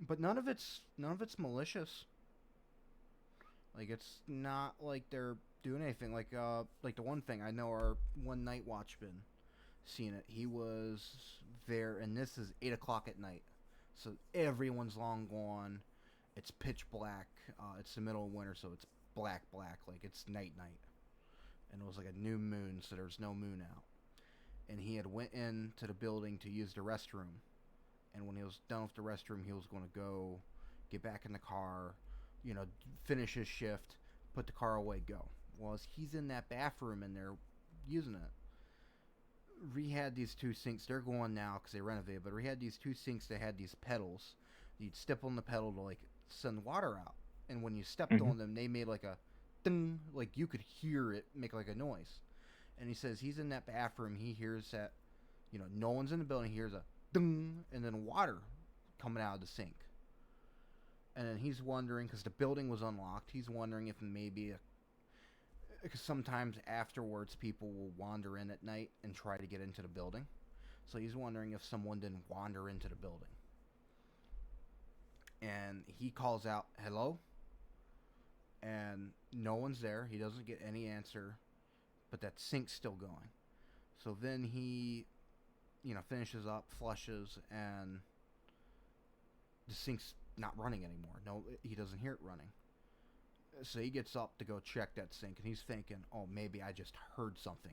but none of it's malicious. Like it's not like they're doing anything. Like the one thing I know, our one night watchman seen it. He was there, and this is 8 o'clock at night, so everyone's long gone. It's pitch black. It's the middle of winter, so it's black, like it's night, and it was like a new moon, so there's no moon out. And he had went into the building to use the restroom, and when he was done with the restroom, he was going to go get back in the car, finish his shift, put the car away, go. Well, as he's in that bathroom and they're using it, we had these two sinks. They're going now because they renovated, but we had these two sinks that had these pedals. You'd step on the pedal to like send water out, and when you stepped Hmm. on them, they made like a ding, like you could hear it make like a noise. And he says he's in that bathroom. He hears that, no one's in the building. He hears a ding, and then water coming out of the sink. And then he's wondering, because the building was unlocked, he's wondering if maybe, because sometimes afterwards people will wander in at night and try to get into the building. So he's wondering if someone didn't wander into the building. And he calls out, hello? And no one's there. He doesn't get any answer, but that sink's still going. So then he, finishes up, flushes, and the sink's not running anymore. No, he doesn't hear it running. So he gets up to go check that sink, and he's thinking, oh, maybe I just heard something.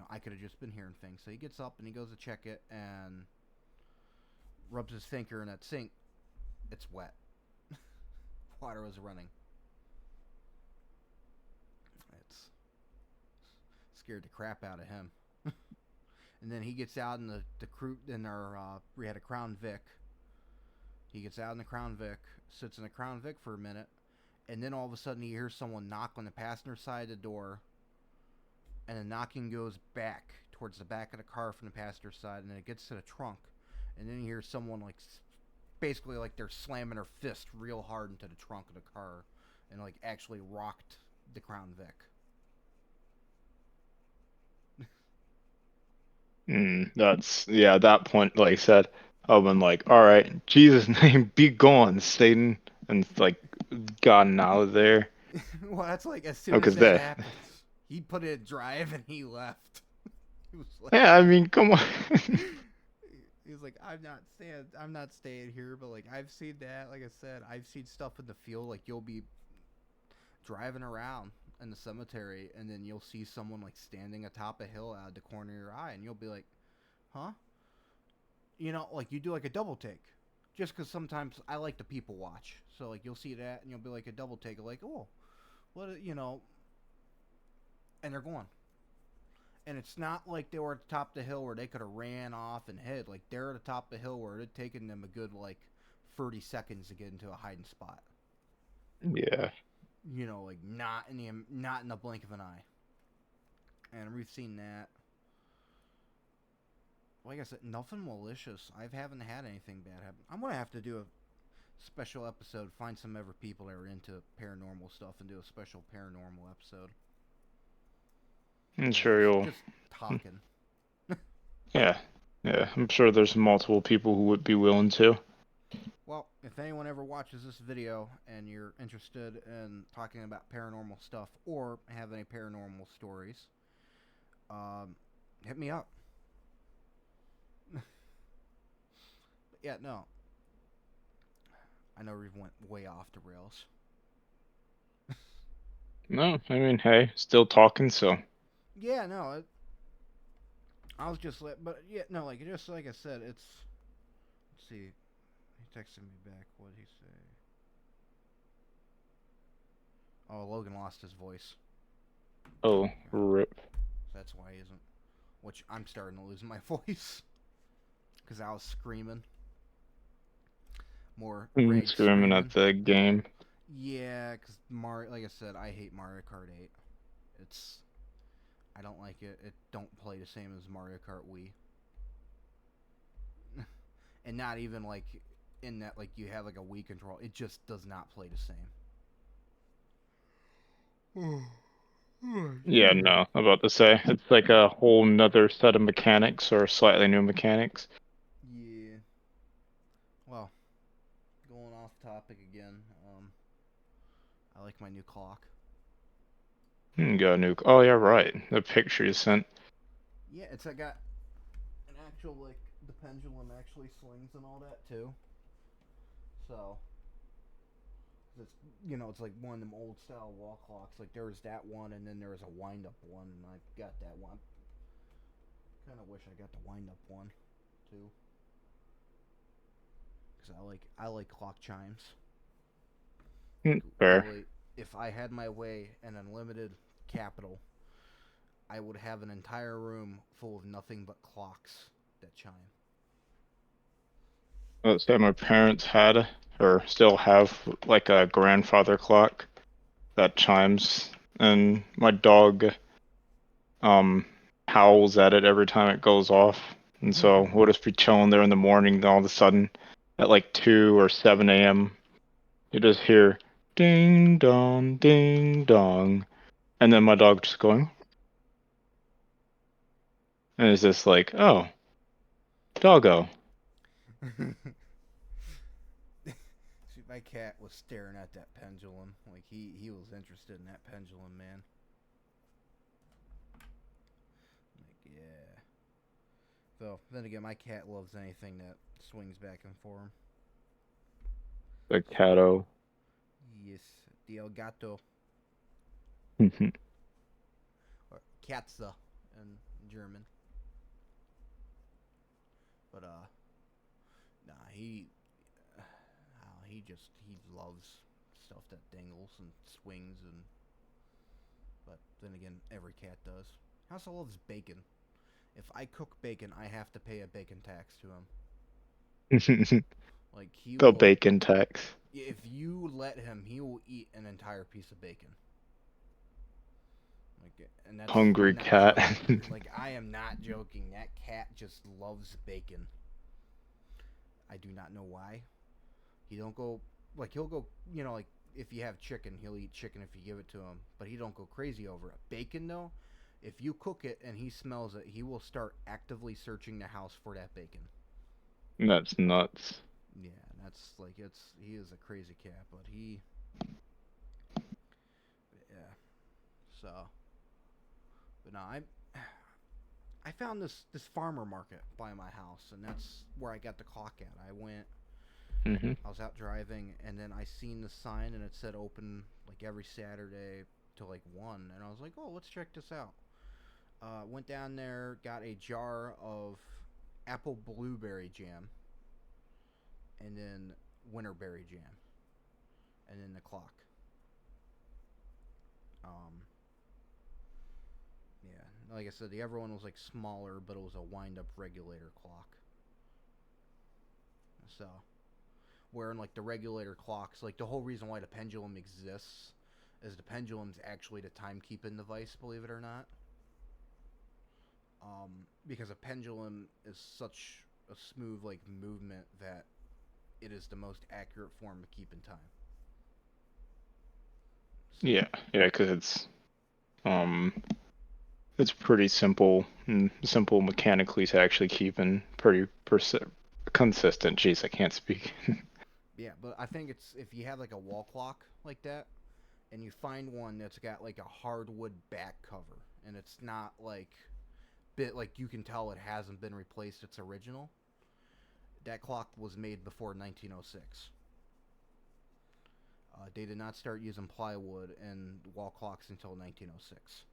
I could have just been hearing things. So he gets up and he goes to check it and rubs his finger in that sink. It's wet. Water was running. It's scared the crap out of him. And then he gets out in the crew in our we had a Crown Vic. He gets out in the Crown Vic, sits in the Crown Vic for a minute, and then all of a sudden he hears someone knock on the passenger side of the door, and the knocking goes back towards the back of the car from the passenger side, and then it gets to the trunk, and then you hear someone basically like they're slamming their fist real hard into the trunk of the car, and like actually rocked the Crown Vic. At that point, like I said, I've been like, all right, Jesus' name, be gone, Satan, and like gotten out of there. Well, that's like as soon Oh, as because that that, happens, he put it in drive and he left. He was like, yeah, I mean, come on. he was like, I'm not staying here, but like I've seen that. Like I said, I've seen stuff in the field. Like you'll be driving around in the cemetery, and then you'll see someone like standing atop a hill out of the corner of your eye, and you'll be like, huh? Like you do like a double take. Just because sometimes I like to people watch. So, like, you'll see that and you'll be like a double take, like, oh, what. And they're gone. And it's not like they were at the top of the hill where they could have ran off and hid. Like, they're at the top of the hill where it had taken them a good, 30 seconds to get into a hiding spot. Yeah. Like, not in the blink of an eye. And we've seen that. Like I said, nothing malicious. I haven't had anything bad happen. I'm going to have to do a special episode, find some other people that are into paranormal stuff and do a special paranormal episode. I'm sure you'll. Just talking. Yeah. Yeah. I'm sure there's multiple people who would be willing to. Well, if anyone ever watches this video and you're interested in talking about paranormal stuff or have any paranormal stories, hit me up. Yeah, no. I know we went way off the rails. No, I mean, hey, still talking, so. Yeah, no. I was just but yeah, no, just like I said, it's. Let's see. He texted me back. What did he say? Oh, Logan lost his voice. Oh, rip. That's why he isn't. Which I'm starting to lose my voice. Because I was screaming. More rage Screaming at the game. Yeah, because Mario, like I said, I hate Mario Kart 8. I don't like it. It don't play the same as Mario Kart Wii. And not even in that you have a Wii control. It just does not play the same. Yeah, no, I'm about to say. It's like a whole nother set of mechanics or slightly new mechanics. Yeah. Well, going off topic again. I like my new clock. Got a new. Oh yeah, right. The picture you sent. Yeah, I got an actual the pendulum actually swings and all that too. So it's like one of them old style wall clocks. Like there was that one, and then there was a wind up one, and I got that one. Kind of wish I got the wind up one too, because I like clock chimes. Fair. Really, if I had my way and unlimited capital, I would have an entire room full of nothing but clocks that chime. Let's say my parents had or still have like a grandfather clock that chimes, and my dog howls at it every time it goes off. And so we'll just be chilling there in the morning, and all of a sudden, at like 2 or 7 a.m., you just hear ding dong, and then my dog just going, and it's just like, oh, doggo. See, my cat was staring at that pendulum. Like he was interested in that pendulum, man. Like yeah. So then again, my cat loves anything that swings back and forth. The So catto. yes, the El Gato or Katze in German. But nah, he loves stuff that dingles and swings and. But then again, every cat does. He also loves bacon. If I cook bacon, I have to pay a bacon tax to him. Like he The will, bacon tax. if you let him, he will eat an entire piece of bacon. Like, and I'm Hungry not cat. joking. Like I am not joking. That cat just loves bacon. I do not know why. He don't go like he'll go. Like if you have chicken, he'll eat chicken if you give it to him. But he don't go crazy over it. Bacon though, if you cook it and he smells it, he will start actively searching the house for that bacon. That's nuts. Yeah, that's like he is a crazy cat, but yeah. So, but no, I found this farmer market by my house, and that's where I got the clock at. Hmm. I was out driving, and then I seen the sign, and it said open like every Saturday till like 1, and I was like, oh, let's check this out. Went down there, got a jar of apple blueberry jam, and then winterberry jam, and then the clock. Um, yeah, like I said, the other one was like smaller, but it was a wind-up regulator clock. So, where in like the regulator clocks, like the whole reason why the pendulum exists is the pendulum's actually the timekeeping device, believe it or not. Because a pendulum is such a smooth like movement that it is the most accurate form of keeping time. So, Yeah, yeah, because um it's pretty simple and simple mechanically to actually keep and pretty consistent. Jeez, I can't speak. yeah, but I think it's if you have like a wall clock like that, and you find one that's got like a hardwood back cover, and it's not like bit like you can tell it hasn't been replaced. It's original. That clock was made before 1906. They did not start using plywood and wall clocks until 1906.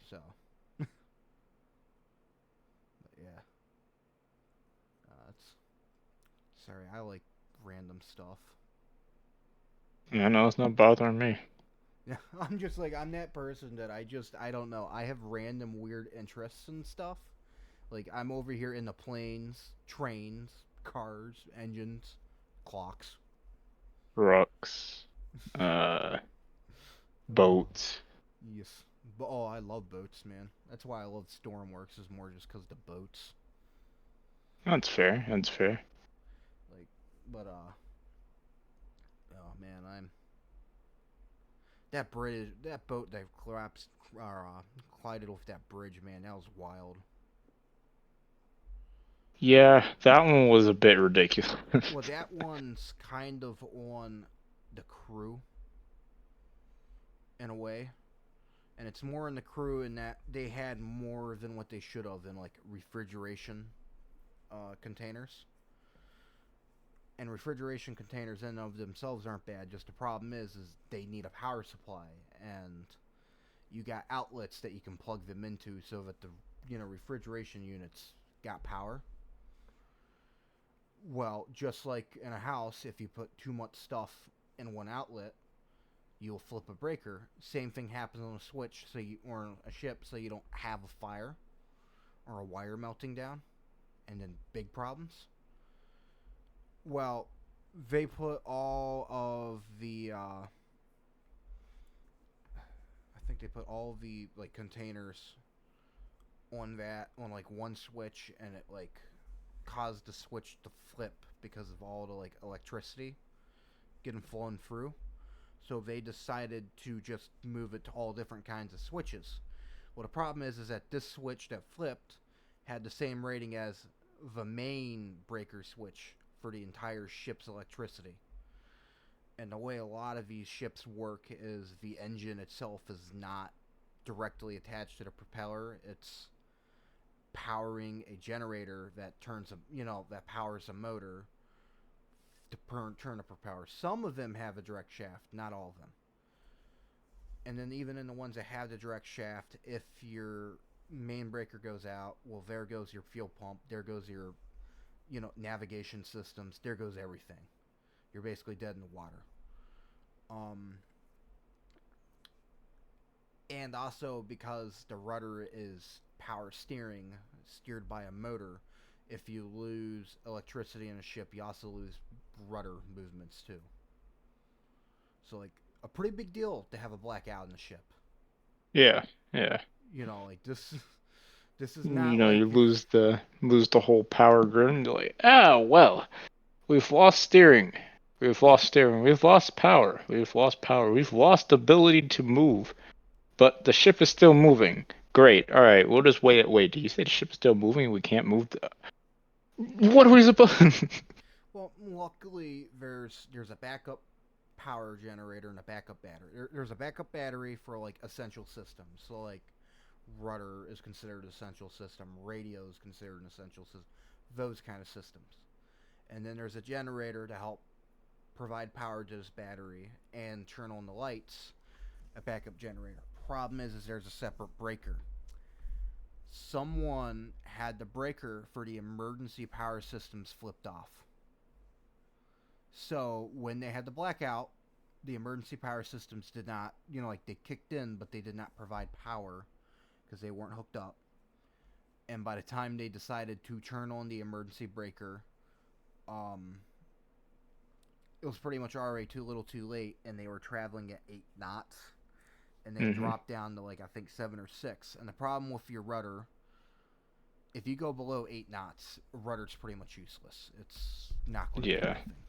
So, but yeah, it's sorry. I like random stuff. Yeah, no, it's not bothering me. Yeah, I'm just like I'm that person that I don't know. I have random weird interests and stuff. Like I'm over here in the planes, trains, cars, engines, clocks. Trucks, uh, boats. Yes. But oh, I love boats, man. That's why I love Stormworks is more just because the boats. That's fair. That's fair. Like, but oh man, I'm that bridge, that boat that collapsed or collided with that bridge, man. That was wild. Yeah, that one was a bit ridiculous. Well, that one's kind of on the crew in a way, and it's more in the crew in that they had more than what they should have in like refrigeration containers. And refrigeration containers in and of themselves aren't bad. Just the problem is they need a power supply, and you got outlets that you can plug them into so that the refrigeration units got power. Well, just like in a house, if you put too much stuff in one outlet, you'll flip a breaker. Same thing happens on a switch, or a ship, so you don't have a fire or a wire melting down, and then big problems. Well, they put all of the I think they put all of the like containers on like one switch, and it like caused the switch to flip because of all the like electricity getting flown through. So they decided to just move it to all different kinds of switches. Well, the problem is that this switch that flipped had the same rating as the main breaker switch for the entire ship's electricity. And the way a lot of these ships work is the engine itself is not directly attached to the propeller. It's powering a generator that turns a that powers a motor to turn a propeller. Some of them have a direct shaft, not all of them. And then even in the ones that have the direct shaft, if your main breaker goes out, well, there goes your fuel pump, there goes your navigation systems, there goes everything. You're basically dead in the water. Um, and also because the rudder is power steering, steered by a motor, if you lose electricity in a ship, you also lose rudder movements too. So like a pretty big deal to have a blackout in the ship. Yeah, yeah. Like this. This is You not know, like you your. lose the whole power grid, and you're like, oh well, we've lost steering. We've Yeah. lost steering. We've lost power. We've lost power. We've lost ability to move. But the ship is still moving. Great. All right. We'll just wait. Wait. Do you say the ship's still moving? We can't move. What are we supposed? Well, luckily there's a backup power generator and a backup battery. There's a backup battery for like essential systems. So like rudder is considered an essential system. Radio is considered an essential system. Those kind of systems. And then there's a generator to help provide power to this battery and turn on the lights. A backup generator. Problem is there's a separate breaker. Someone had the breaker for the emergency power systems flipped off. So when they had the blackout, the emergency power systems did not, like they kicked in, but they did not provide power because they weren't hooked up. And by the time they decided to turn on the emergency breaker, um, it was pretty much already too little too late, and they were traveling at 8 knots. And they Hmm. dropped down to like I think 7 or 6. And the problem with your rudder, if you go below 8 knots, rudder's pretty much useless. It's not going to do Yeah. anything.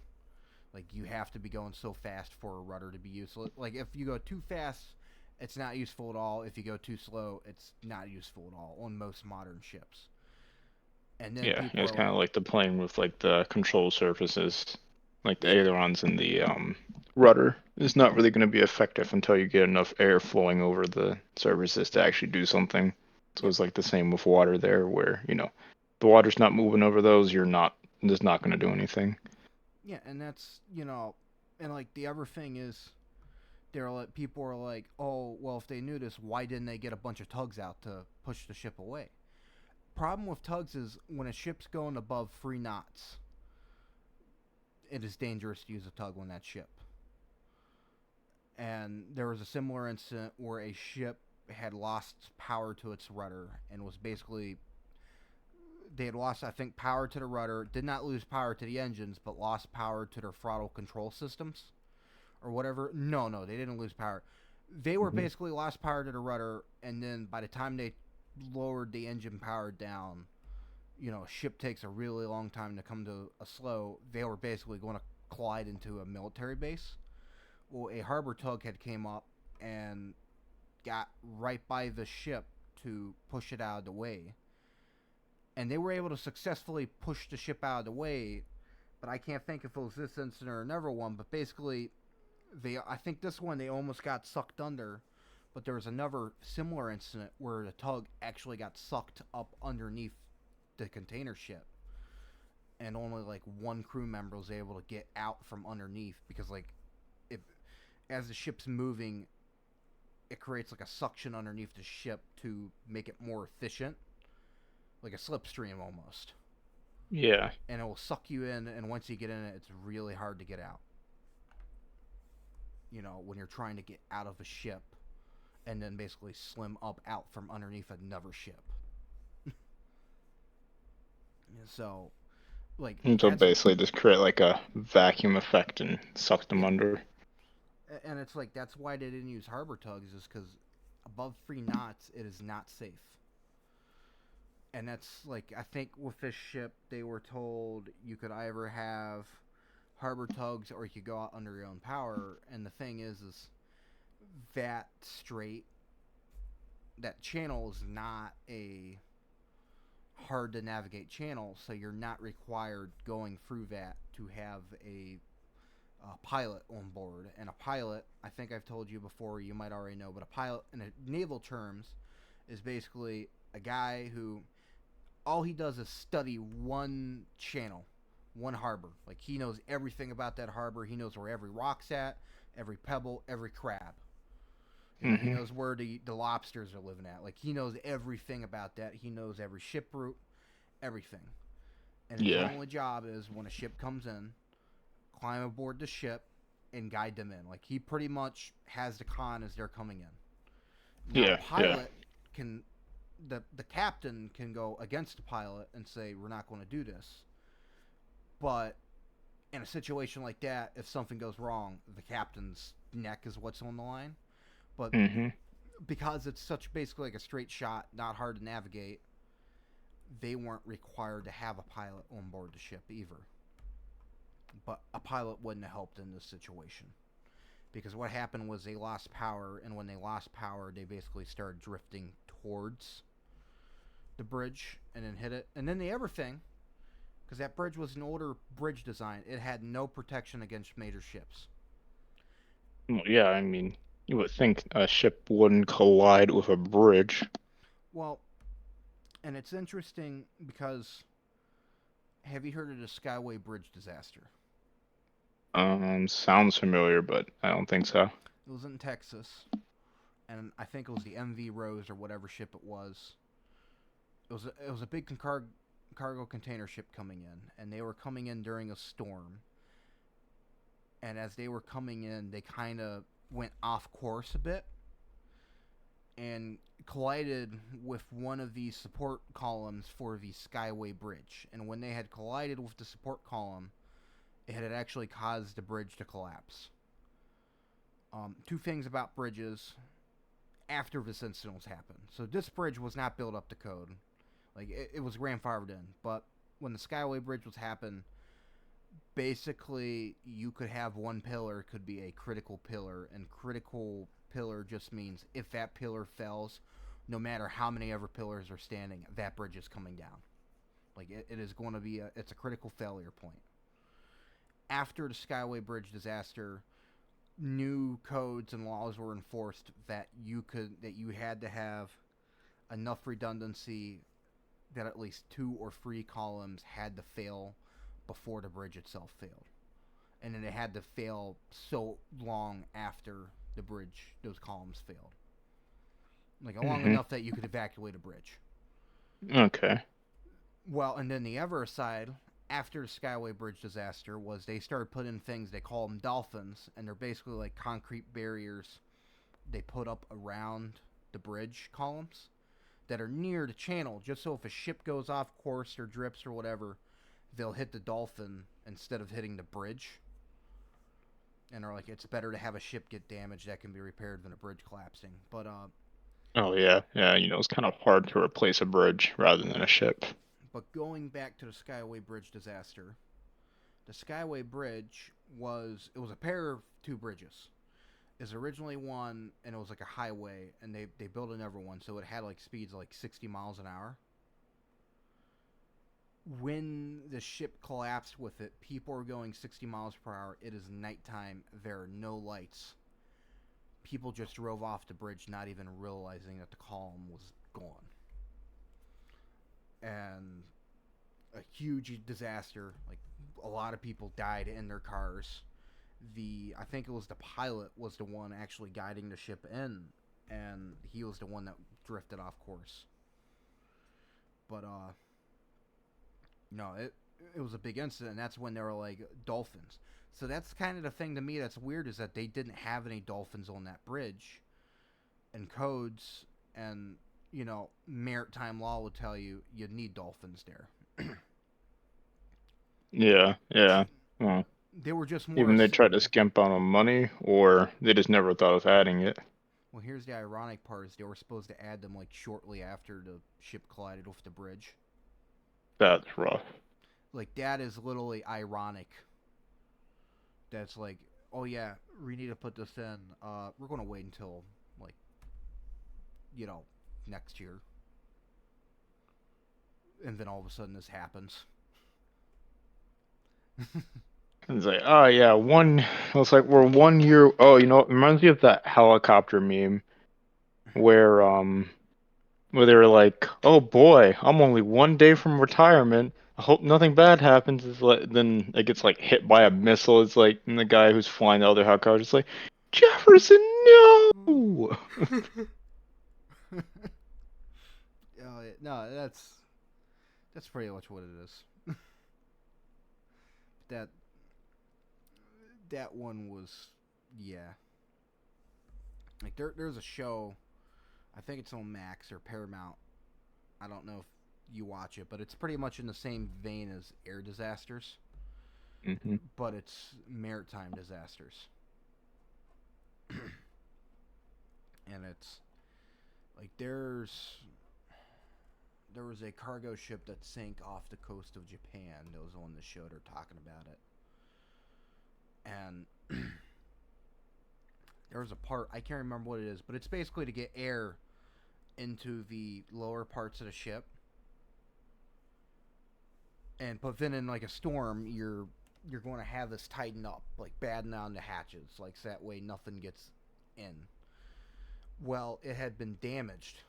Like you have to be going so fast for a rudder to be useful. Like if you go too fast, it's not useful at all. If you go too slow, it's not useful at all on most modern ships. And then Yeah. people It's are kind like, of like the plane with like the control surfaces, like the yeah, ailerons and the rudder. Is not really going to be effective until you get enough air flowing over the surfaces to actually do something. So yep, it's like the same with water there, where the water's not moving over those. You're not. It's not going to do anything. yeah, and that's and like the other thing is, they're like people are like, oh well, if they knew this, why didn't they get a bunch of tugs out to push the ship away? Problem with tugs is when a ship's going above 3 knots, it is dangerous to use a tug on that ship. And there was a similar incident where a ship had lost power to its rudder and was basically they had lost I think power to the rudder, did not lose power to the engines, but lost power to their throttle control systems or whatever. No, they didn't lose power. They were Hmm. basically lost power to the rudder, and then by the time they lowered the engine power down, a ship takes a really long time to come to a slow. They were basically going to collide into a military base. Well, a harbor tug had came up and got right by the ship to push it out of the way. And they were able to successfully push the ship out of the way, but I can't think if it was this incident or another one, but basically I think this one they almost got sucked under, but there was another similar incident where the tug actually got sucked up underneath the container ship, and only like one crew member was able to get out from underneath because like it as the ship's moving, it creates like a suction underneath the ship to make it more efficient, like a slipstream almost. Yeah. And it will suck you in, and once you get in it, it's really hard to get out. When you're trying to get out of a ship and then basically slim up out from underneath another ship. So, like, And so that's, basically, just create like a vacuum effect and suck them yeah. under. And it's like, that's why they didn't use harbor tugs, is because above 3 knots, it is not safe. And that's like, I think with this ship they were told you could either have harbor tugs or you could go out under your own power. And the thing is that strait, that channel is not a hard to navigate channel, so you're not required going through that to have a pilot on board. And a pilot, I think I've told you before, you might already know, but a pilot in a naval terms is basically a guy who all he does is study one channel, one harbor. Like he knows everything about that harbor. He knows where every rock's at, every pebble, every crab. You know, he Hmm. knows where the lobsters are living at. Like he knows everything about that. He knows every ship route, everything. And his Yeah. only job is when a ship comes in, climb aboard the ship and guide them in. Like he pretty much has the con as they're coming in. Now the Yeah. Yeah. pilot can, the captain can go against the pilot and say we're not going to do this. But in a situation like that, if something goes wrong, the captain's neck is what's on the line. But Hmm. because it's such basically like a straight shot, not hard to navigate, they weren't required to have a pilot on board the ship either. But a pilot wouldn't have helped in this situation because what happened was they lost power, and when they lost power, they basically started drifting towards the bridge and then hit it. And then the other thing, because that bridge was an older bridge design, it had no protection against major ships. Well, yeah. I mean, you would think a ship wouldn't collide with a bridge. Well, and it's interesting because have you heard of the Skyway Bridge disaster? Sounds familiar, but I don't think so. It was in Texas, and I think it was the MV Rose or whatever ship it was. It was a big cargo container ship coming in, and they were coming in during a storm. And as they were coming in, they kind of went off course a bit and collided with one of the support columns for the Skyway Bridge. And when they had collided with the support column, it had actually caused the bridge to collapse. Two things about bridges after this incident was happened. So this bridge was not built up to code. Like it was grandfathered in, but when the Skyway Bridge was happened, basically you could have one pillar could be a critical pillar, and critical pillar just means if that pillar fails, no matter how many other pillars are standing, that bridge is coming down. Like it is going to be it's a critical failure point. After the Skyway Bridge disaster, new codes and laws were enforced that you had to have enough redundancy that at least two or three columns had to fail before the bridge itself failed. And then it had to fail so long after the bridge, those columns failed. Like long Hmm. enough that you could evacuate a bridge. Okay. Well, and then the other side, after the Skyway Bridge disaster, was they started putting in things, they call them dolphins, and they're basically like concrete barriers they put up around the bridge columns that are near the channel, just so if a ship goes off course or drips or whatever, they'll hit the dolphin instead of hitting the bridge. And are like, it's better to have a ship get damaged that can be repaired than a bridge collapsing. Oh yeah, yeah. It's kind of hard to replace a bridge rather than a ship. But going back to the Skyway Bridge disaster, the Skyway Bridge was a pair of two bridges. Is originally one, and it was like a highway, and they built another one, so it had like speeds like 60 miles an hour. When the ship collapsed with it, people were going 60 miles per hour. It is nighttime. There are no lights. People just drove off the bridge, not even realizing that the column was gone. And a huge disaster. Like a lot of people died in their cars. I think it was the pilot was the one actually guiding the ship in, and he was the one that drifted off course. But no, it was a big incident. And that's when they were like dolphins. So that's kind of the thing to me that's weird is that they didn't have any dolphins on that bridge, and codes and maritime law would tell you you need dolphins there. Yeah, yeah. Well, They were just more. even they tried to skimp out on money, or they just never thought of adding it. Well, here's the ironic part: is they were supposed to add them like shortly after the ship collided with the bridge. That's rough. Like that is literally ironic. That's like, oh yeah, we need to put this in. We're gonna wait until like, you know, next year, and then all of a sudden this happens. It's like, oh yeah, it's like we're 1 year. Oh, it reminds me of that helicopter meme where they were like, oh boy, I'm only 1 day from retirement. I hope nothing bad happens. Is like then it gets like hit by a missile. It's like and the guy who's flying the other helicopter is like, Jefferson, no. No, that's pretty much what it is. that that one was, yeah. Like there's a show, I think it's on Max or Paramount. I don't know if you watch it, but it's pretty much in the same vein as air disasters, Hmm. but it's maritime disasters. And it's like there was a cargo ship that sank off the coast of Japan that was on the show. They're talking about it, and there was a part, I can't remember what it is, but it's basically to get air into the lower parts of the ship. And but then in like a storm, you're going to have this tighten up, like batten down the hatches, like so that way nothing gets in. Well, it had been damaged,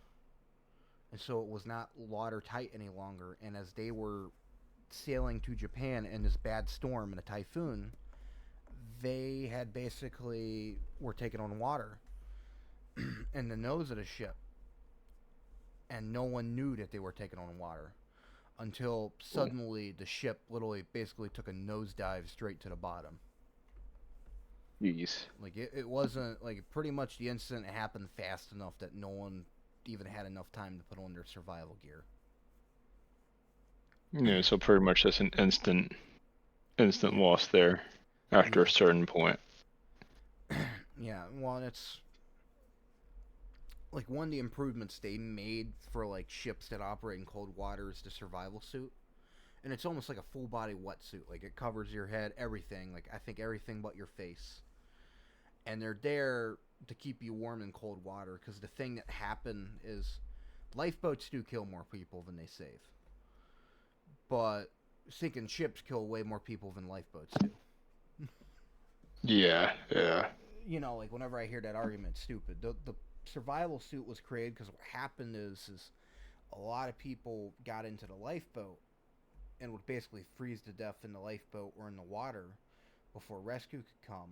and so it was not watertight any longer. And as they were sailing to Japan in this bad storm and a typhoon, they had basically were taking on water in the nose of the ship, and no one knew that they were taking on water until suddenly the ship literally basically took a nosedive straight to the bottom. Jeez. Like it wasn't like pretty much the incident happened fast enough that no one even had enough time to put on their survival gear. So pretty much just an instant Yeah, loss there after a yeah, certain point. yeah. Well, it's like one of the improvements they made for like ships that operate in cold water is the survival suit, and it's almost like a full body wetsuit. Like it covers your head, everything. Like I think everything but your face, and they're there to keep you warm in cold water. Because the thing that happened is lifeboats do kill more people than they save, but sinking ships kill way more people than lifeboats do. Yeah, yeah. Like whenever I hear that argument, it's stupid. The survival suit was created because what happened is a lot of people got into the lifeboat and would basically freeze to death in the lifeboat or in the water before rescue could come.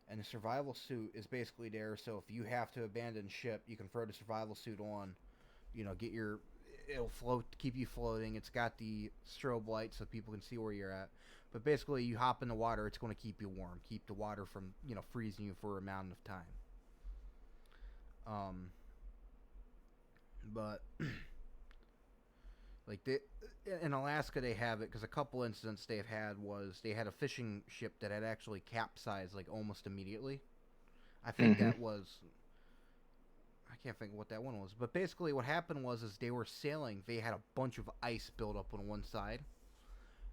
And the survival suit is basically there, so if you have to abandon ship, you can throw the survival suit on. Get your it'll float, keep you floating. It's got the strobe light so people can see where you're at. But basically, you hop in the water, it's going to keep you warm, keep the water from freezing you for a amount of time. Um, but like in Alaska, they have it because a couple incidents they've had was they had a fishing ship that had actually capsized like almost immediately. I think Hmm. that was I can't think of what that one was, but basically what happened was is they were sailing. They had a bunch of ice built up on one side,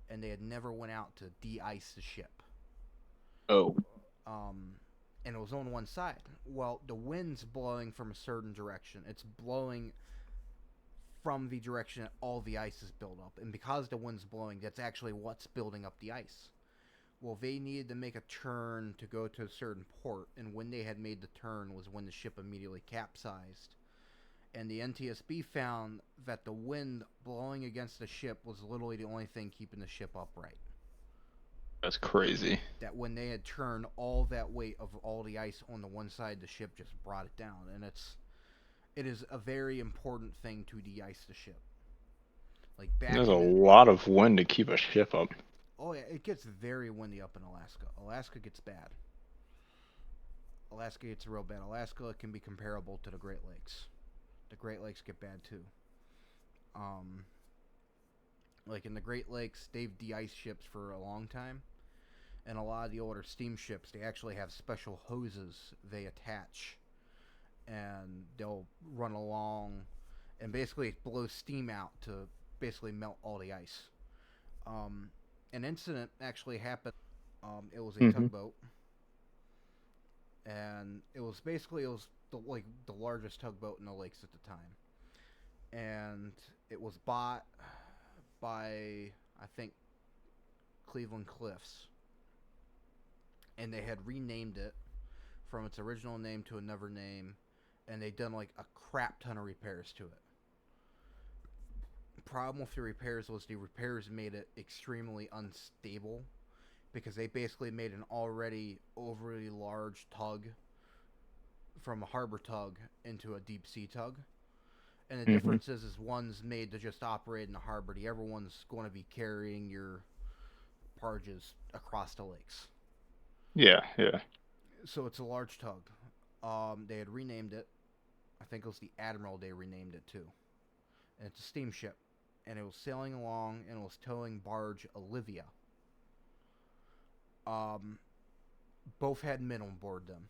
and they had never went out to de-ice the ship. Oh, Um, and it was on one side. Well, the wind's blowing from a certain direction. It's blowing from the direction that all the ice is built up, and because the wind's blowing, that's actually what's building up the ice. Well, they needed to make a turn to go to a certain port, and when they had made the turn was when the ship immediately capsized. And the NTSB found that the wind blowing against the ship was literally the only thing keeping the ship upright. that's crazy. That when they had turned, all that weight of all the ice on the one side of the ship just brought it down. And it is a very important thing to de-ice the ship. Like back There's a in the lot of wind to keep a ship up. oh yeah, it gets very windy up in Alaska. Alaska gets bad. Alaska gets real bad. Alaska can be comparable to the Great Lakes. The Great Lakes get bad too. Um, like in the Great Lakes, they've de-iced ships for a long time, and a lot of the older steamships they actually have special hoses they attach and they'll run along and basically blow steam out to basically melt all the ice. Um, an incident actually happened. It was a Hmm. tugboat, and it was the largest tugboat in the lakes at the time, and it was bought by I think Cleveland Cliffs, and they had renamed it from its original name to another name, and they'd done like a crap ton of repairs to it. Problem with the repairs was the repairs made it extremely unstable because they basically made an already overly large tug from a harbor tug into a deep sea tug. And the Hmm. difference is one's made to just operate in the harbor. The other one's going to be carrying your barges across the lakes. Yeah, yeah. So it's a large tug. They had renamed it. I think it was the Admiral they renamed it to. And it's a steamship. And it was sailing along and it was towing barge Olivia. Um, both had men on board them.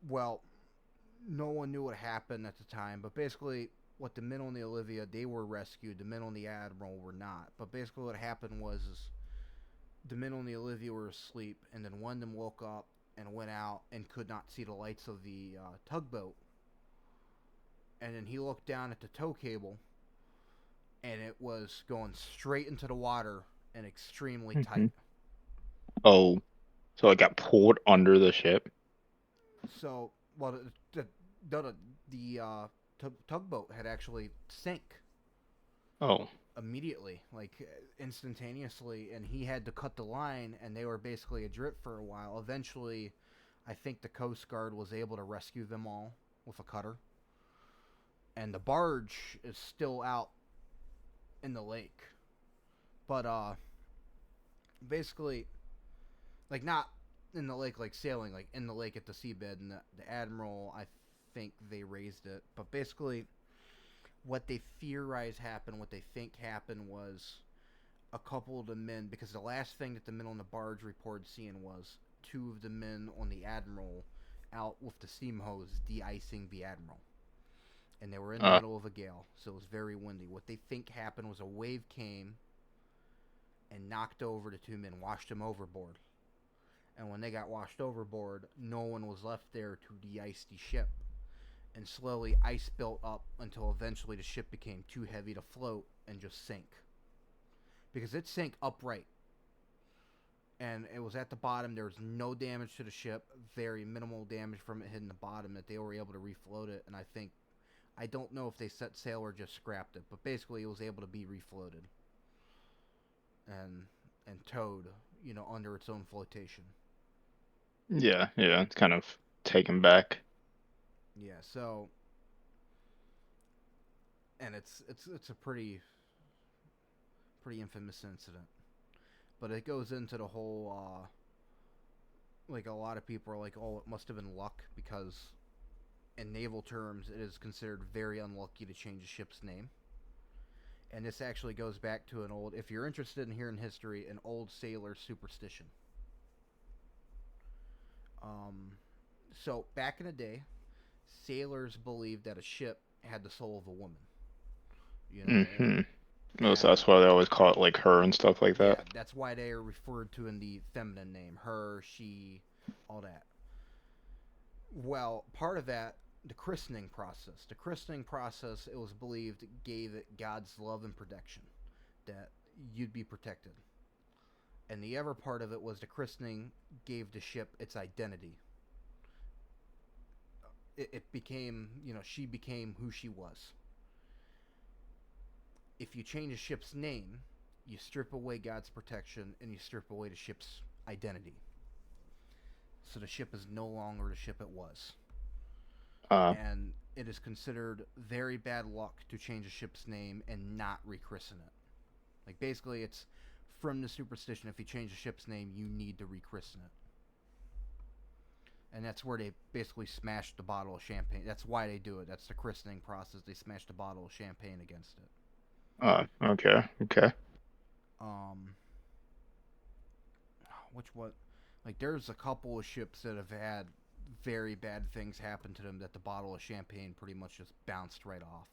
Well, no one knew what happened at the time, but basically, what the men on the Olivia they were rescued, the men on the Admiral were not. But basically, what happened was is the men on the Olivia were asleep, and then one of them woke up and went out and could not see the lights of the tugboat. And then he looked down at the tow cable, and it was going straight into the water and extremely Hmm. tight. Oh, so it got pulled under the ship. So, well, the, the tugboat had actually sank Oh, immediately, like instantaneously, and he had to cut the line, and they were basically adrift for a while. Eventually, I think the Coast Guard was able to rescue them all with a cutter, and the barge is still out in the lake. But basically, like not in the lake like sailing, like in the lake at the seabed, and the Admiral, I think they raised it. But basically, what they theorize happened, what they think happened was a couple of the men, because the last thing that the men on the barge reported seeing was two of the men on the Admiral out with the steam hose de-icing the Admiral. And they were in the uh, middle of a gale, so it was very windy. What they think happened was a wave came and knocked over the two men, washed them overboard. And when they got washed overboard, no one was left there to de-ice the ship. And slowly ice built up until eventually the ship became too heavy to float and just sank. Because it sank upright, and it was at the bottom. There was no damage to the ship, very minimal damage from it hitting the bottom. That they were able to refloat it, and I don't know if they set sail or just scrapped it, but basically it was able to be refloated and towed, under its own flotation. yeah, yeah. It's kind of taken back. Yeah, so and it's a pretty infamous incident, but it goes into the whole like a lot of people are like, oh, it must have been luck because in naval terms, it is considered very unlucky to change a ship's name. And this actually goes back to an old, if you're interested in hearing history, an old sailor superstition. Um, so back in the day, sailors believed that a ship had the soul of a woman. You know, Hmm. So and that's why they always call it like her and stuff like yeah, that. that's why they are referred to in the feminine name, her, she, all that. Well, part of that, the christening process. The christening process, it was believed, gave it God's love and protection, that you'd be protected. And the other part of it was the christening gave the ship its identity. It became, she became who she was. If you change a ship's name, you strip away God's protection and you strip away the ship's identity. So the ship is no longer the ship it was. Uh, And it is considered very bad luck to change a ship's name and not rechristen it. Like basically, it's from the superstition. If you change a ship's name, you need to rechristen it, and that's where they basically smashed the bottle of champagne. That's why they do it. That's the christening process. They smashed a bottle of champagne against it. okay, okay. Um, which what, like there's a couple of ships that have had very bad things happened to them that the bottle of champagne pretty much just bounced right off.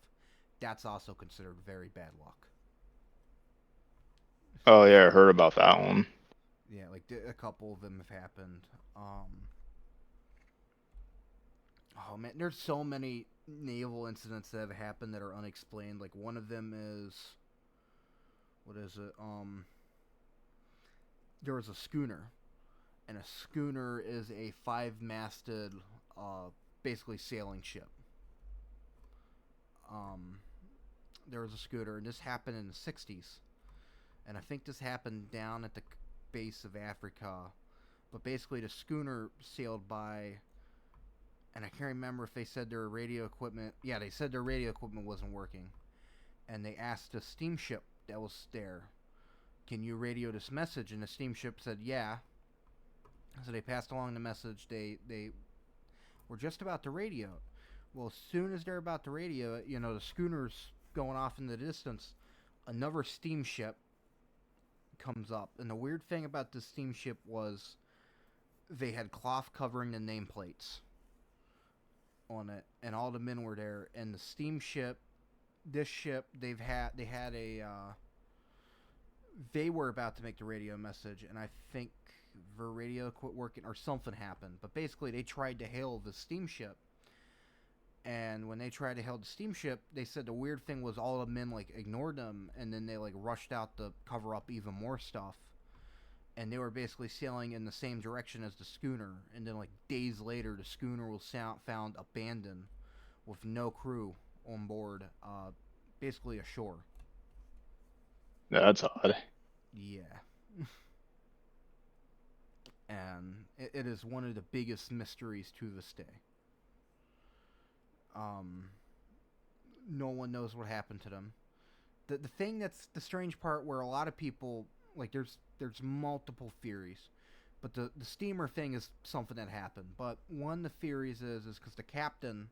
That's also considered very bad luck. Oh yeah, I heard about that one. Yeah, like a couple of them have happened. Oh man, there's so many naval incidents that have happened that are unexplained. Like one of them is, what is it? There was a schooner, and a schooner is a five-masted, uh, basically sailing ship. Um, there was a schooner, and this happened in the '60s, and I think this happened down at the base of Africa. But basically, the schooner sailed by, and I can't remember if they said their radio equipment. Yeah, they said their radio equipment wasn't working, and they asked the steamship that was there, "Can you radio this message?" And the steamship said, "Yeah." So they passed along the message. They were just about to radio it. Well, as soon as they're about to radio it, the schooner's going off in the distance. Another steamship comes up, and the weird thing about this steamship was they had cloth covering the nameplates on it, and all the men were there. And the steamship, this ship, they had a they were about to make the radio message, and I think the radio quit working or something happened. But basically, they tried to hail the steamship, and when they tried to hail the steamship, they said the weird thing was all the men like ignored them, and then they like rushed out to cover up even more stuff. And they were basically sailing in the same direction as the schooner. And then like days later, the schooner was found abandoned with no crew on board, basically ashore. That's odd. Yeah. And it is one of the biggest mysteries to this day. Um, no one knows what happened to them. The thing that's the strange part, where a lot of people like, there's multiple theories, but the steamer thing is something that happened. But one of the theories is because the captain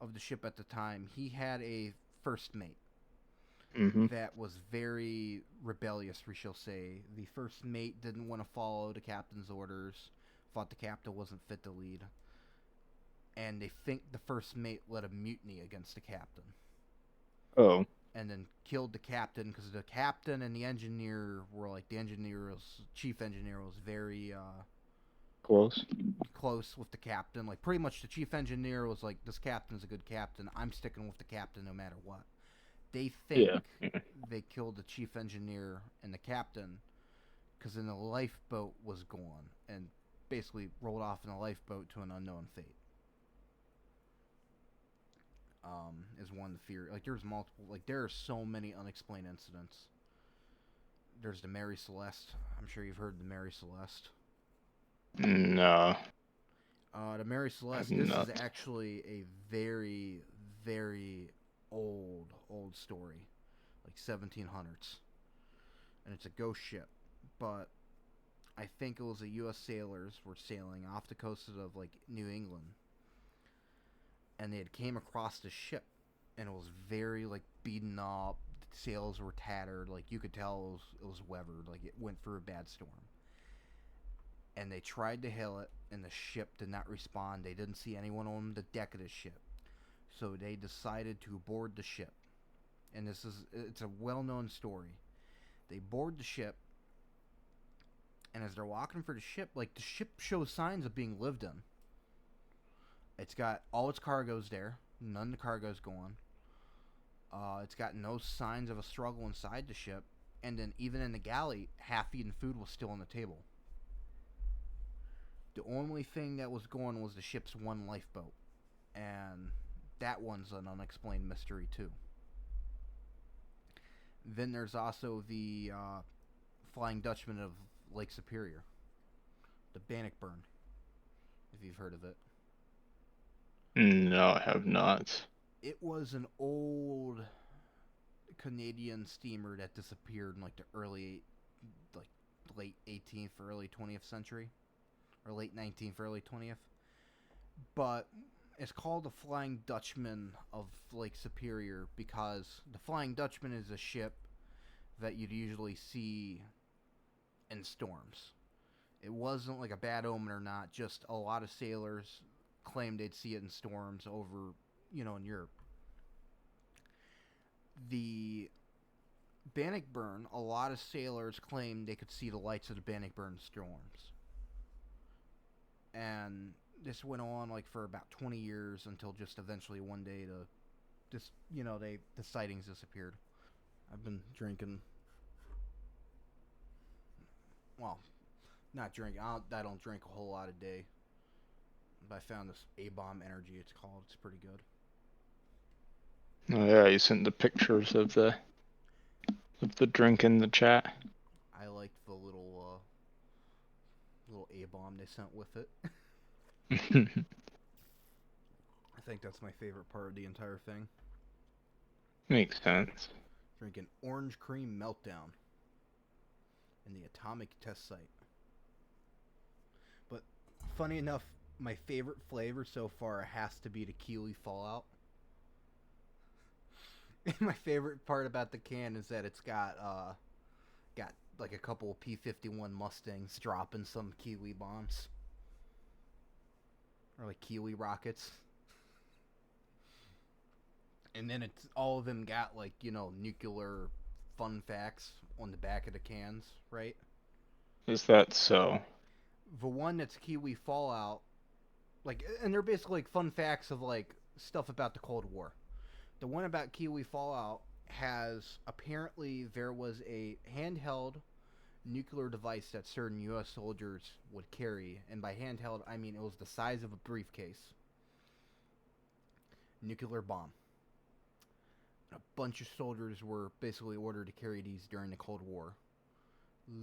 of the ship at the time, he had a first mate Hmm. that was very rebellious, we shall say. The first mate didn't want to follow the captain's orders, thought the captain wasn't fit to lead, and they think the first mate led a mutiny against the captain, Oh, and then killed the captain, because the captain and the engineer were like, the chief engineer was very close. close with the captain. Like, pretty much the chief engineer was like, this captain's a good captain, I'm sticking with the captain no matter what. They think Yeah. they killed the chief engineer and the captain because then the lifeboat was gone and basically rolled off in a lifeboat to an unknown fate. Is one theory. Like, there's multiple. Like, there are so many unexplained incidents. There's the Mary Celeste. I'm sure you've heard the Mary Celeste. No, The Mary I've Celeste. This is not. actually a very, very old story, like 1700s, and it's a ghost ship. But I think it was the U.S. sailors were sailing off the coast of like New England, and they had came across the ship, and it was very like beaten up. The sails were tattered, like you could tell it was weathered, like it went through a bad storm. And they tried to hail it, and the ship did not respond. They didn't see anyone on the deck of the ship, so they decided to board the ship. And it's a well-known story. They board the ship, and as they're walking for the ship, like the ship shows signs of being lived in. It's got all its cargoes there. None of the cargo's gone. It's got no signs of a struggle inside the ship. And then even in the galley, half-eaten food was still on the table. The only thing that was gone was the ship's one lifeboat. And that one's an unexplained mystery too. Then there's also the Flying Dutchman of Lake Superior, the Bannockburn, if you've heard of it. No, I have not. It was an old Canadian steamer that disappeared in like the like late 18th, early 20th century, or late 19th, early 20th. But it's called the Flying Dutchman of Lake Superior because the Flying Dutchman is a ship that you'd usually see in storms. It wasn't like a bad omen or not. Just a lot of sailors claimed they'd see it in storms over, in Europe. The Bannockburn, a lot of sailors claimed they could see the lights of the Bannockburn storms. And this went on like for about 20 years until just eventually one day the sightings disappeared. I've been drinking, well, not drinking. I don't drink a whole lot a day. But I found this A-Bomb Energy, it's called. It's pretty good. Oh yeah, you sent the pictures of the drink in the chat. I liked the little A-Bomb they sent with it. I think that's my favorite part of the entire thing. Makes sense. Drinking Orange Cream Meltdown in the Atomic Test Site. But funny enough, my favorite flavor so far has to be the Kiwi Fallout. My favorite part about the can is that it's got like a couple of P-51 Mustangs dropping some Kiwi bombs. Or like Kiwi rockets. And then it's all of them got like, nuclear fun facts on the back of the cans, right? Is that so? The one that's Kiwi Fallout, like, and they're basically like fun facts of like stuff about the Cold War. The one about Kiwi Fallout has apparently there was a handheld nuclear device that certain U.S. soldiers would carry, and by handheld I mean it was the size of a briefcase. Nuclear bomb. A bunch of soldiers were basically ordered to carry these during the Cold War.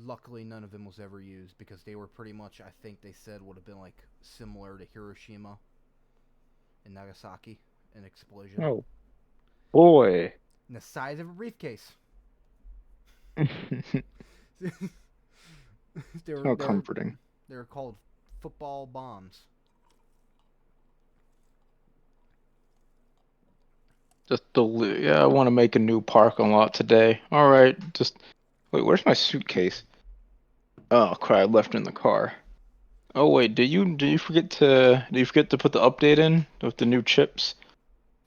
Luckily, none of them was ever used because they were pretty much, I think they said, would have been like similar to Hiroshima and Nagasaki, an explosion. Oh boy. And the size of a briefcase. they were How they were comforting. they were called football bombs. Yeah, I want to make a new parking lot today. All right, just wait. Where's my suitcase? Oh crap! I left it in the car. Oh wait, did you forget to put the update in with the new chips?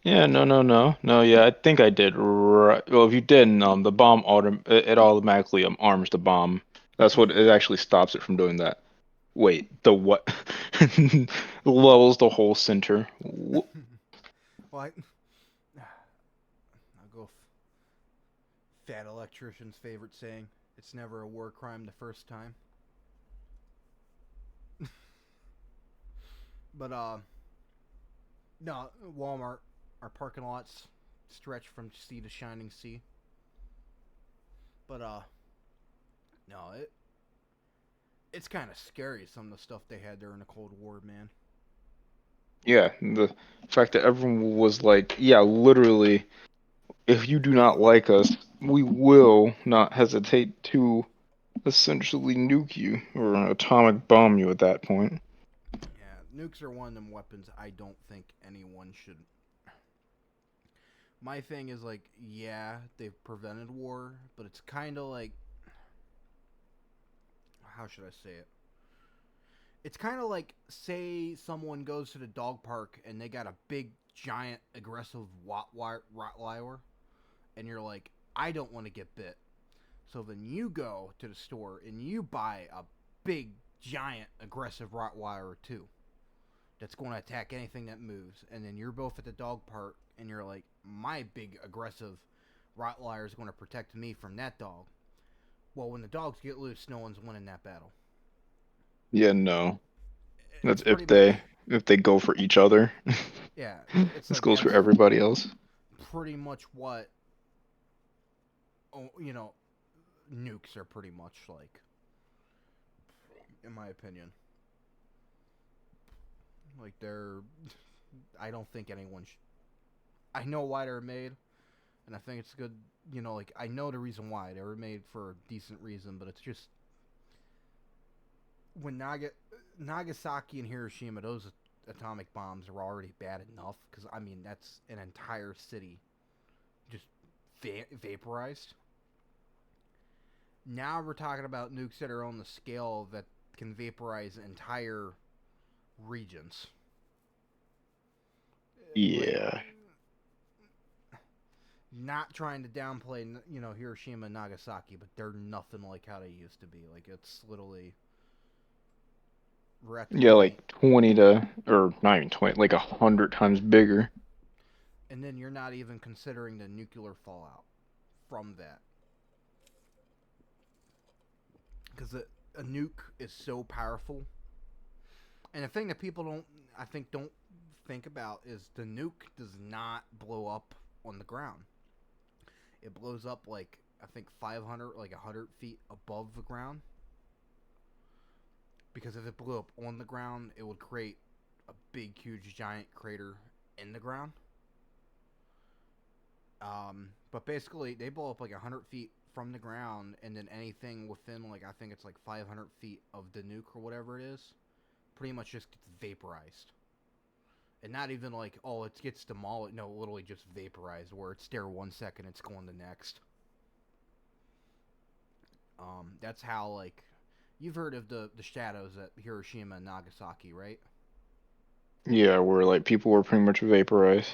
Yeah, no. Yeah, I think I did. Right. Well, if you didn't, the bomb it automatically arms the bomb. That's what it actually stops it from doing that. Wait, the what? Levels the whole center. Well, I'll go. Fat electrician's favorite saying: "It's never a war crime the first time." But no, Walmart, our parking lots stretch from sea to shining sea. But no, it's kind of scary some of the stuff they had during the Cold War, man. Yeah, the fact that everyone was like, yeah, literally, if you do not like us, we will not hesitate to essentially nuke you or atomic bomb you at that point. Yeah, nukes are one of them weapons I don't think anyone should. My thing is like, yeah, they've prevented war, but it's kind of like, how should I say it? It's kind of like, say someone goes to the dog park and they got a big, giant, aggressive Rottweiler, and you're like, I don't want to get bit. So then you go to the store and you buy a big, giant, aggressive Rottweiler too. That's going to attack anything that moves. And then you're both at the dog park and you're like, my big, aggressive Rottweiler is going to protect me from that dog. Well, when the dogs get loose, no one's winning that battle. Yeah, no. It's That's pretty much, if they go for each other. yeah, it's This like goes for that's everybody else. pretty much what, oh, nukes are pretty much like, in my opinion. Like, I don't think anyone I know why they're made, and I think it's good, like, I know the reason why. They were made for a decent reason, but it's just, when Nagasaki and Hiroshima, those atomic bombs were already bad enough, because, I mean, that's an entire city just vaporized. Now we're talking about nukes that are on the scale that can vaporize entire regions. Like, Yeah. not trying to downplay, Hiroshima and Nagasaki, but they're nothing like how they used to be. Like, it's literally we're at the Yeah, point, like 20 to, or not even 20, like 100 times bigger. and then you're not even considering the nuclear fallout from that, because a nuke is so powerful. And the thing that people don't think about is the nuke does not blow up on the ground. It blows up like I think 500, like 100 feet above the ground. Because if it blew up on the ground, it would create a big, huge, giant crater in the ground. But basically, they blow up like 100 feet from the ground, and then anything within, like, I think it's like 500 feet of the nuke or whatever it is, pretty much just gets vaporized. And not even like, oh, it gets demolished. No, literally just vaporized, where it's there 1 second, it's going the next. That's how, like, you've heard of the shadows at Hiroshima and Nagasaki, right? Yeah, where like people were pretty much vaporized.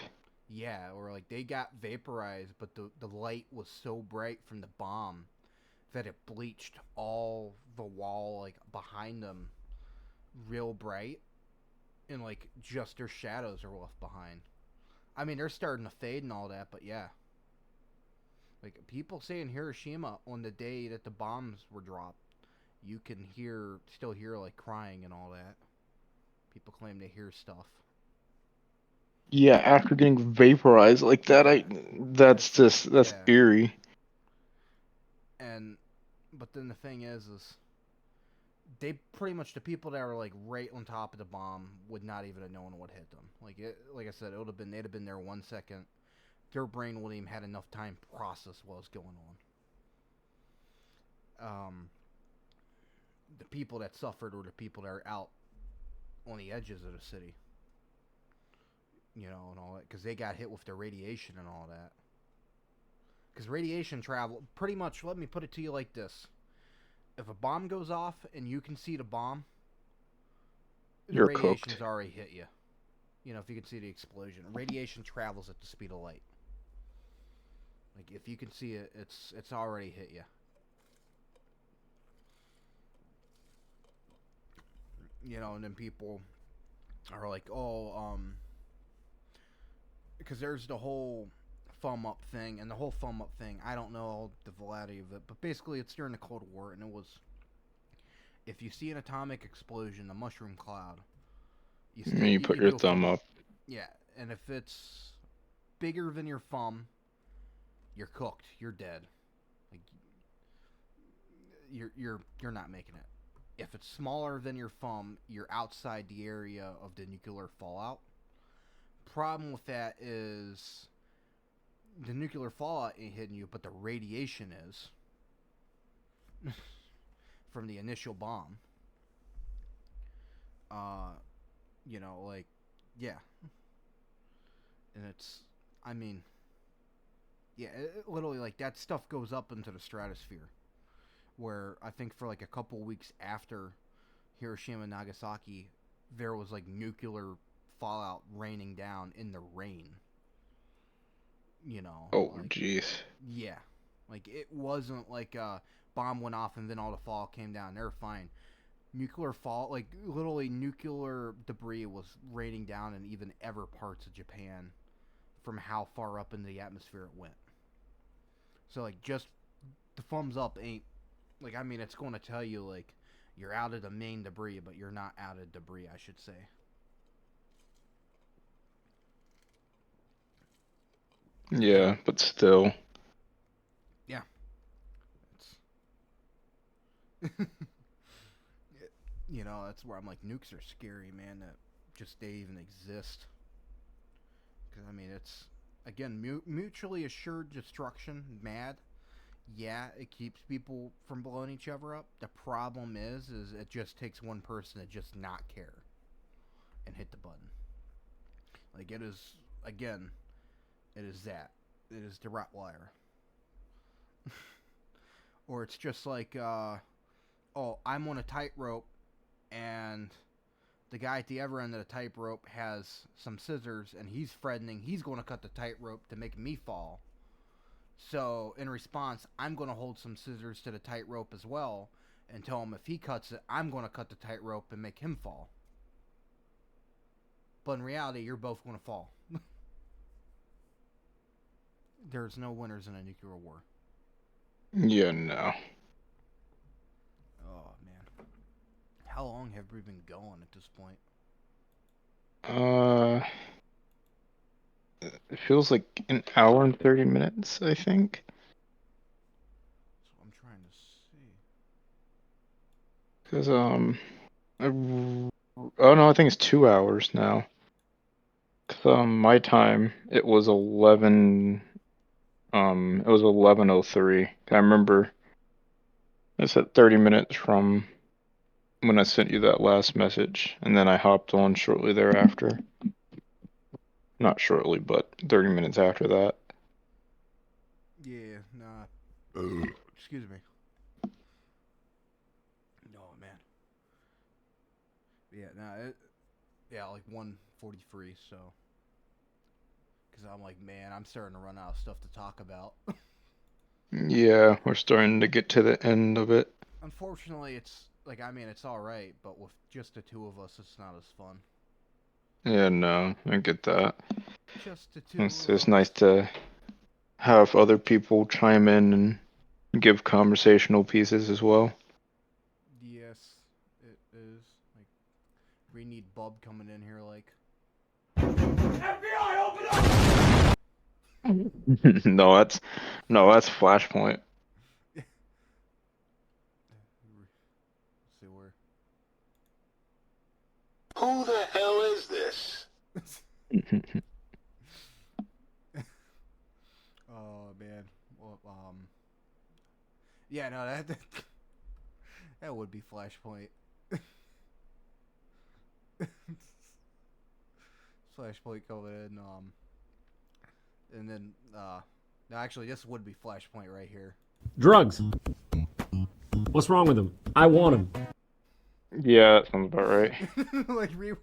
Yeah, or like they got vaporized, but the light was so bright from the bomb that it bleached all the wall like behind them real bright, and like just their shadows are left behind. I mean, they're starting to fade and all that, but yeah. Like people say in Hiroshima on the day that the bombs were dropped, you can still hear like crying and all that. People claim they hear stuff. Yeah, after getting vaporized like that, Yeah, that's it's just that's yeah, eerie. and but then the thing is they pretty much the people that were like right on top of the bomb would not even have known what hit them. Like I said, it would have been they'd have been there 1 second. Their brain wouldn't even had enough time to process what was going on. The people that suffered were the people that are out on the edges of the city, and all that, because they got hit with the radiation and all that. Because radiation travel, pretty much, let me put it to you like this: if a bomb goes off and you can see the bomb, the You're cooked. radiation's already hit you. If you can see the explosion, radiation travels at the speed of light. Like if you can see it, it's already hit you. And then people are like, oh, because there's the whole thumb up thing, and the whole thumb up thing, I don't know the validity of it, but basically it's during the Cold War, and it was if you see an atomic explosion, a mushroom cloud, And you put you your do a thumb thumb up. up. Yeah, and if it's bigger than your thumb, you're cooked. You're dead. Like you're not making it. If it's smaller than your thumb, you're outside the area of the nuclear fallout. Problem with that is the nuclear fallout ain't hitting you, but the radiation is from the initial bomb. Uh, like, yeah, and I mean, yeah, literally, like that stuff goes up into the stratosphere. Where I think for like a couple weeks after Hiroshima and Nagasaki, there was like nuclear fallout raining down in the rain. Oh, Like, jeez. yeah. Like, it wasn't like a bomb went off and then all the fallout came down. They're fine. Nuclear fallout, like, literally nuclear debris was raining down in even ever parts of Japan from how far up into the atmosphere it went. So, like, just the thumbs up ain't, like, I mean, it's going to tell you, like, you're out of the main debris, but you're not out of debris, I should say. Yeah, but still. Yeah. It's that's where I'm like, nukes are scary, man. That just they even exist. Because I mean, it's again mutually assured destruction. Mad. Yeah, it keeps people from blowing each other up. The problem is it just takes one person to just not care and hit the button. Like it is again, it is that. It is the Rottweiler. Or it's just like, oh, I'm on a tightrope and the guy at the other end of the tightrope has some scissors, and he's threatening he's going to cut the tightrope to make me fall. So, in response, I'm going to hold some scissors to the tightrope as well and tell him if he cuts it, I'm going to cut the tightrope and make him fall. But in reality, you're both going to fall. There's no winners in a nuclear war. Yeah, no. Oh, man. How long have we been going at this point? It feels like an hour and 30 minutes, I think. So I'm trying to see. Because, oh no, I think it's 2 hours now. 'Cause, my time, it was 11:03. I remember it's at 30 minutes from when I sent you that last message, and then I hopped on shortly thereafter. Not shortly, but 30 minutes after that. Yeah, nah. Excuse me. Oh, man. Yeah, nah. Yeah, like 1:43, so. Because I'm like, man, I'm starting to run out of stuff to talk about. Yeah, we're starting to get to the end of it. Unfortunately, it's like, I mean, it's alright, but with just the two of us, it's not as fun. Yeah, no, I get that. Just the two It's of just us. nice to have other people chime in and give conversational pieces as well. Yes, it is. Like, we need Bub coming in here, like. FBI, open up! no, that's Flashpoint. Let's see where. Who the hell is this? Oh man. Well, yeah, no, that would be Flashpoint. Flashpoint coming in, and then, no, actually, this would be Flashpoint right here. Drugs. What's wrong with them? I want them. Yeah, that sounds about right. Like, we'd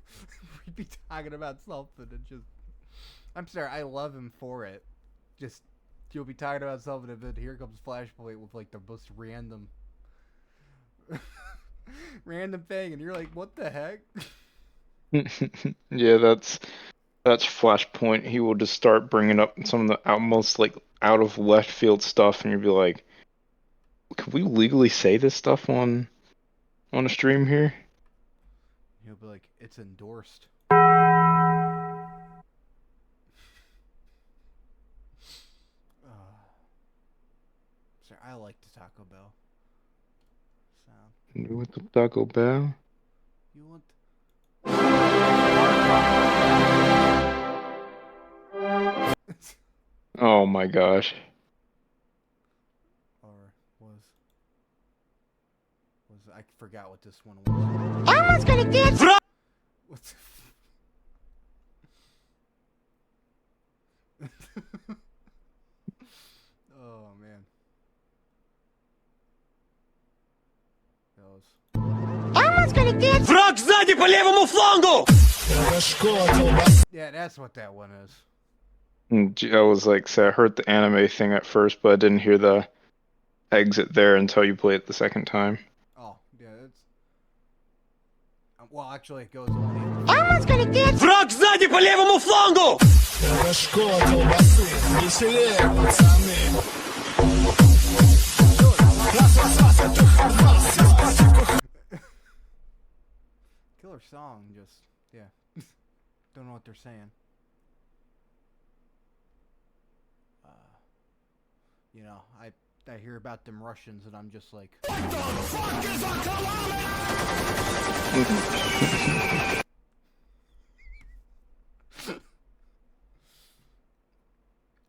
be talking about something and just. I'm sorry, I love him for it. Just, you'll be talking about something and then here comes Flashpoint with, like, the most random. Random thing, and you're like, what the heck? Yeah, that's Flashpoint. He will just start bringing up some of the most like out of left field stuff, and you'll be like, "Can we legally say this stuff on a stream here?" He'll be like, it's endorsed. Sorry, I like the Taco Bell sound. With the Taco Bell. You want? Oh my gosh. Or was I forgot what this one was. Elmo's gonna dance. What's oh man. That was. Elmo's gonna dance. Враг сзади по левому флангу! Yeah, that's what that one is. And I was like, say I heard the anime thing at first, but I didn't hear the exit there until you play it the second time. Oh, yeah, it's. Well, actually, it goes on. Elmo's gonna dance. Враг сзади по левому флангу! Killer song, just yeah. Don't know what they're saying. You know, I hear about them Russians and I'm just like. What the fuck is a kilometer?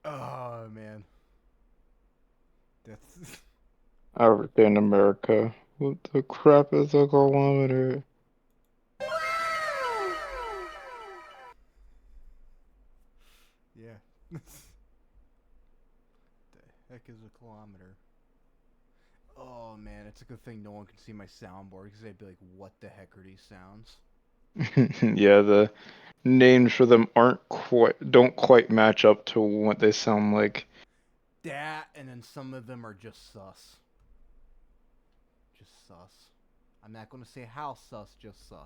Oh man, that's. I understand America. What the crap is a kilometer? Yeah. The heck is a kilometer? Oh man, it's a good thing no one can see my soundboard because they'd be like, "What the heck are these sounds?" Yeah, the names for them don't quite match up to what they sound like. That, and then some of them are just sus. Just sus. I'm not gonna say how sus, just sus.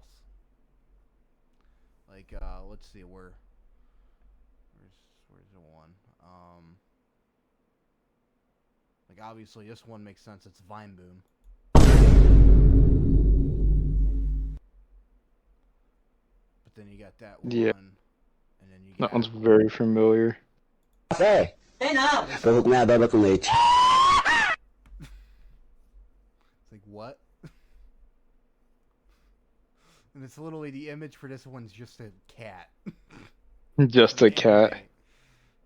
Like, let's see, where's the one? Like obviously this one makes sense. It's Vine Boom. But then you got that one, Yeah. and then you That got. one's very familiar. Café? Tem não. Eu vou comer a baba com leite. It's like what? And it's literally the image for this one's just a cat. Just From a cat. anime.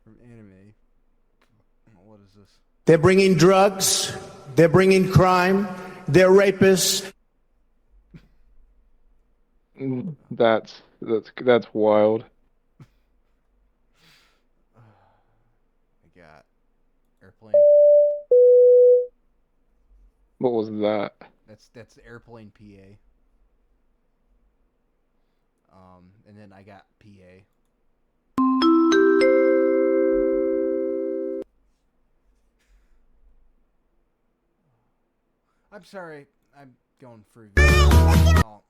From anime. What is this? They're bringing drugs. They're bringing crime. They're rapists. That's wild. I got airplane. What was that? That's airplane PA. And then I got PA. I'm sorry, I'm going for. Oh,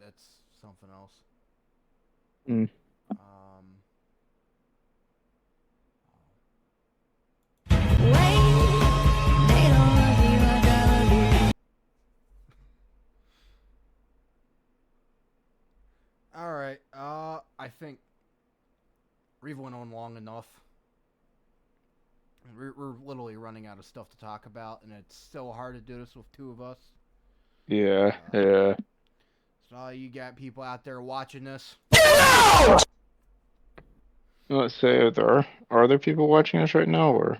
that's something else. Mm. All right. I think we've went on long enough. We're literally running out of stuff to talk about, and it's so hard to do this with two of us. Yeah, yeah. So you got people out there watching this. Let's say, are there people watching us right now, or?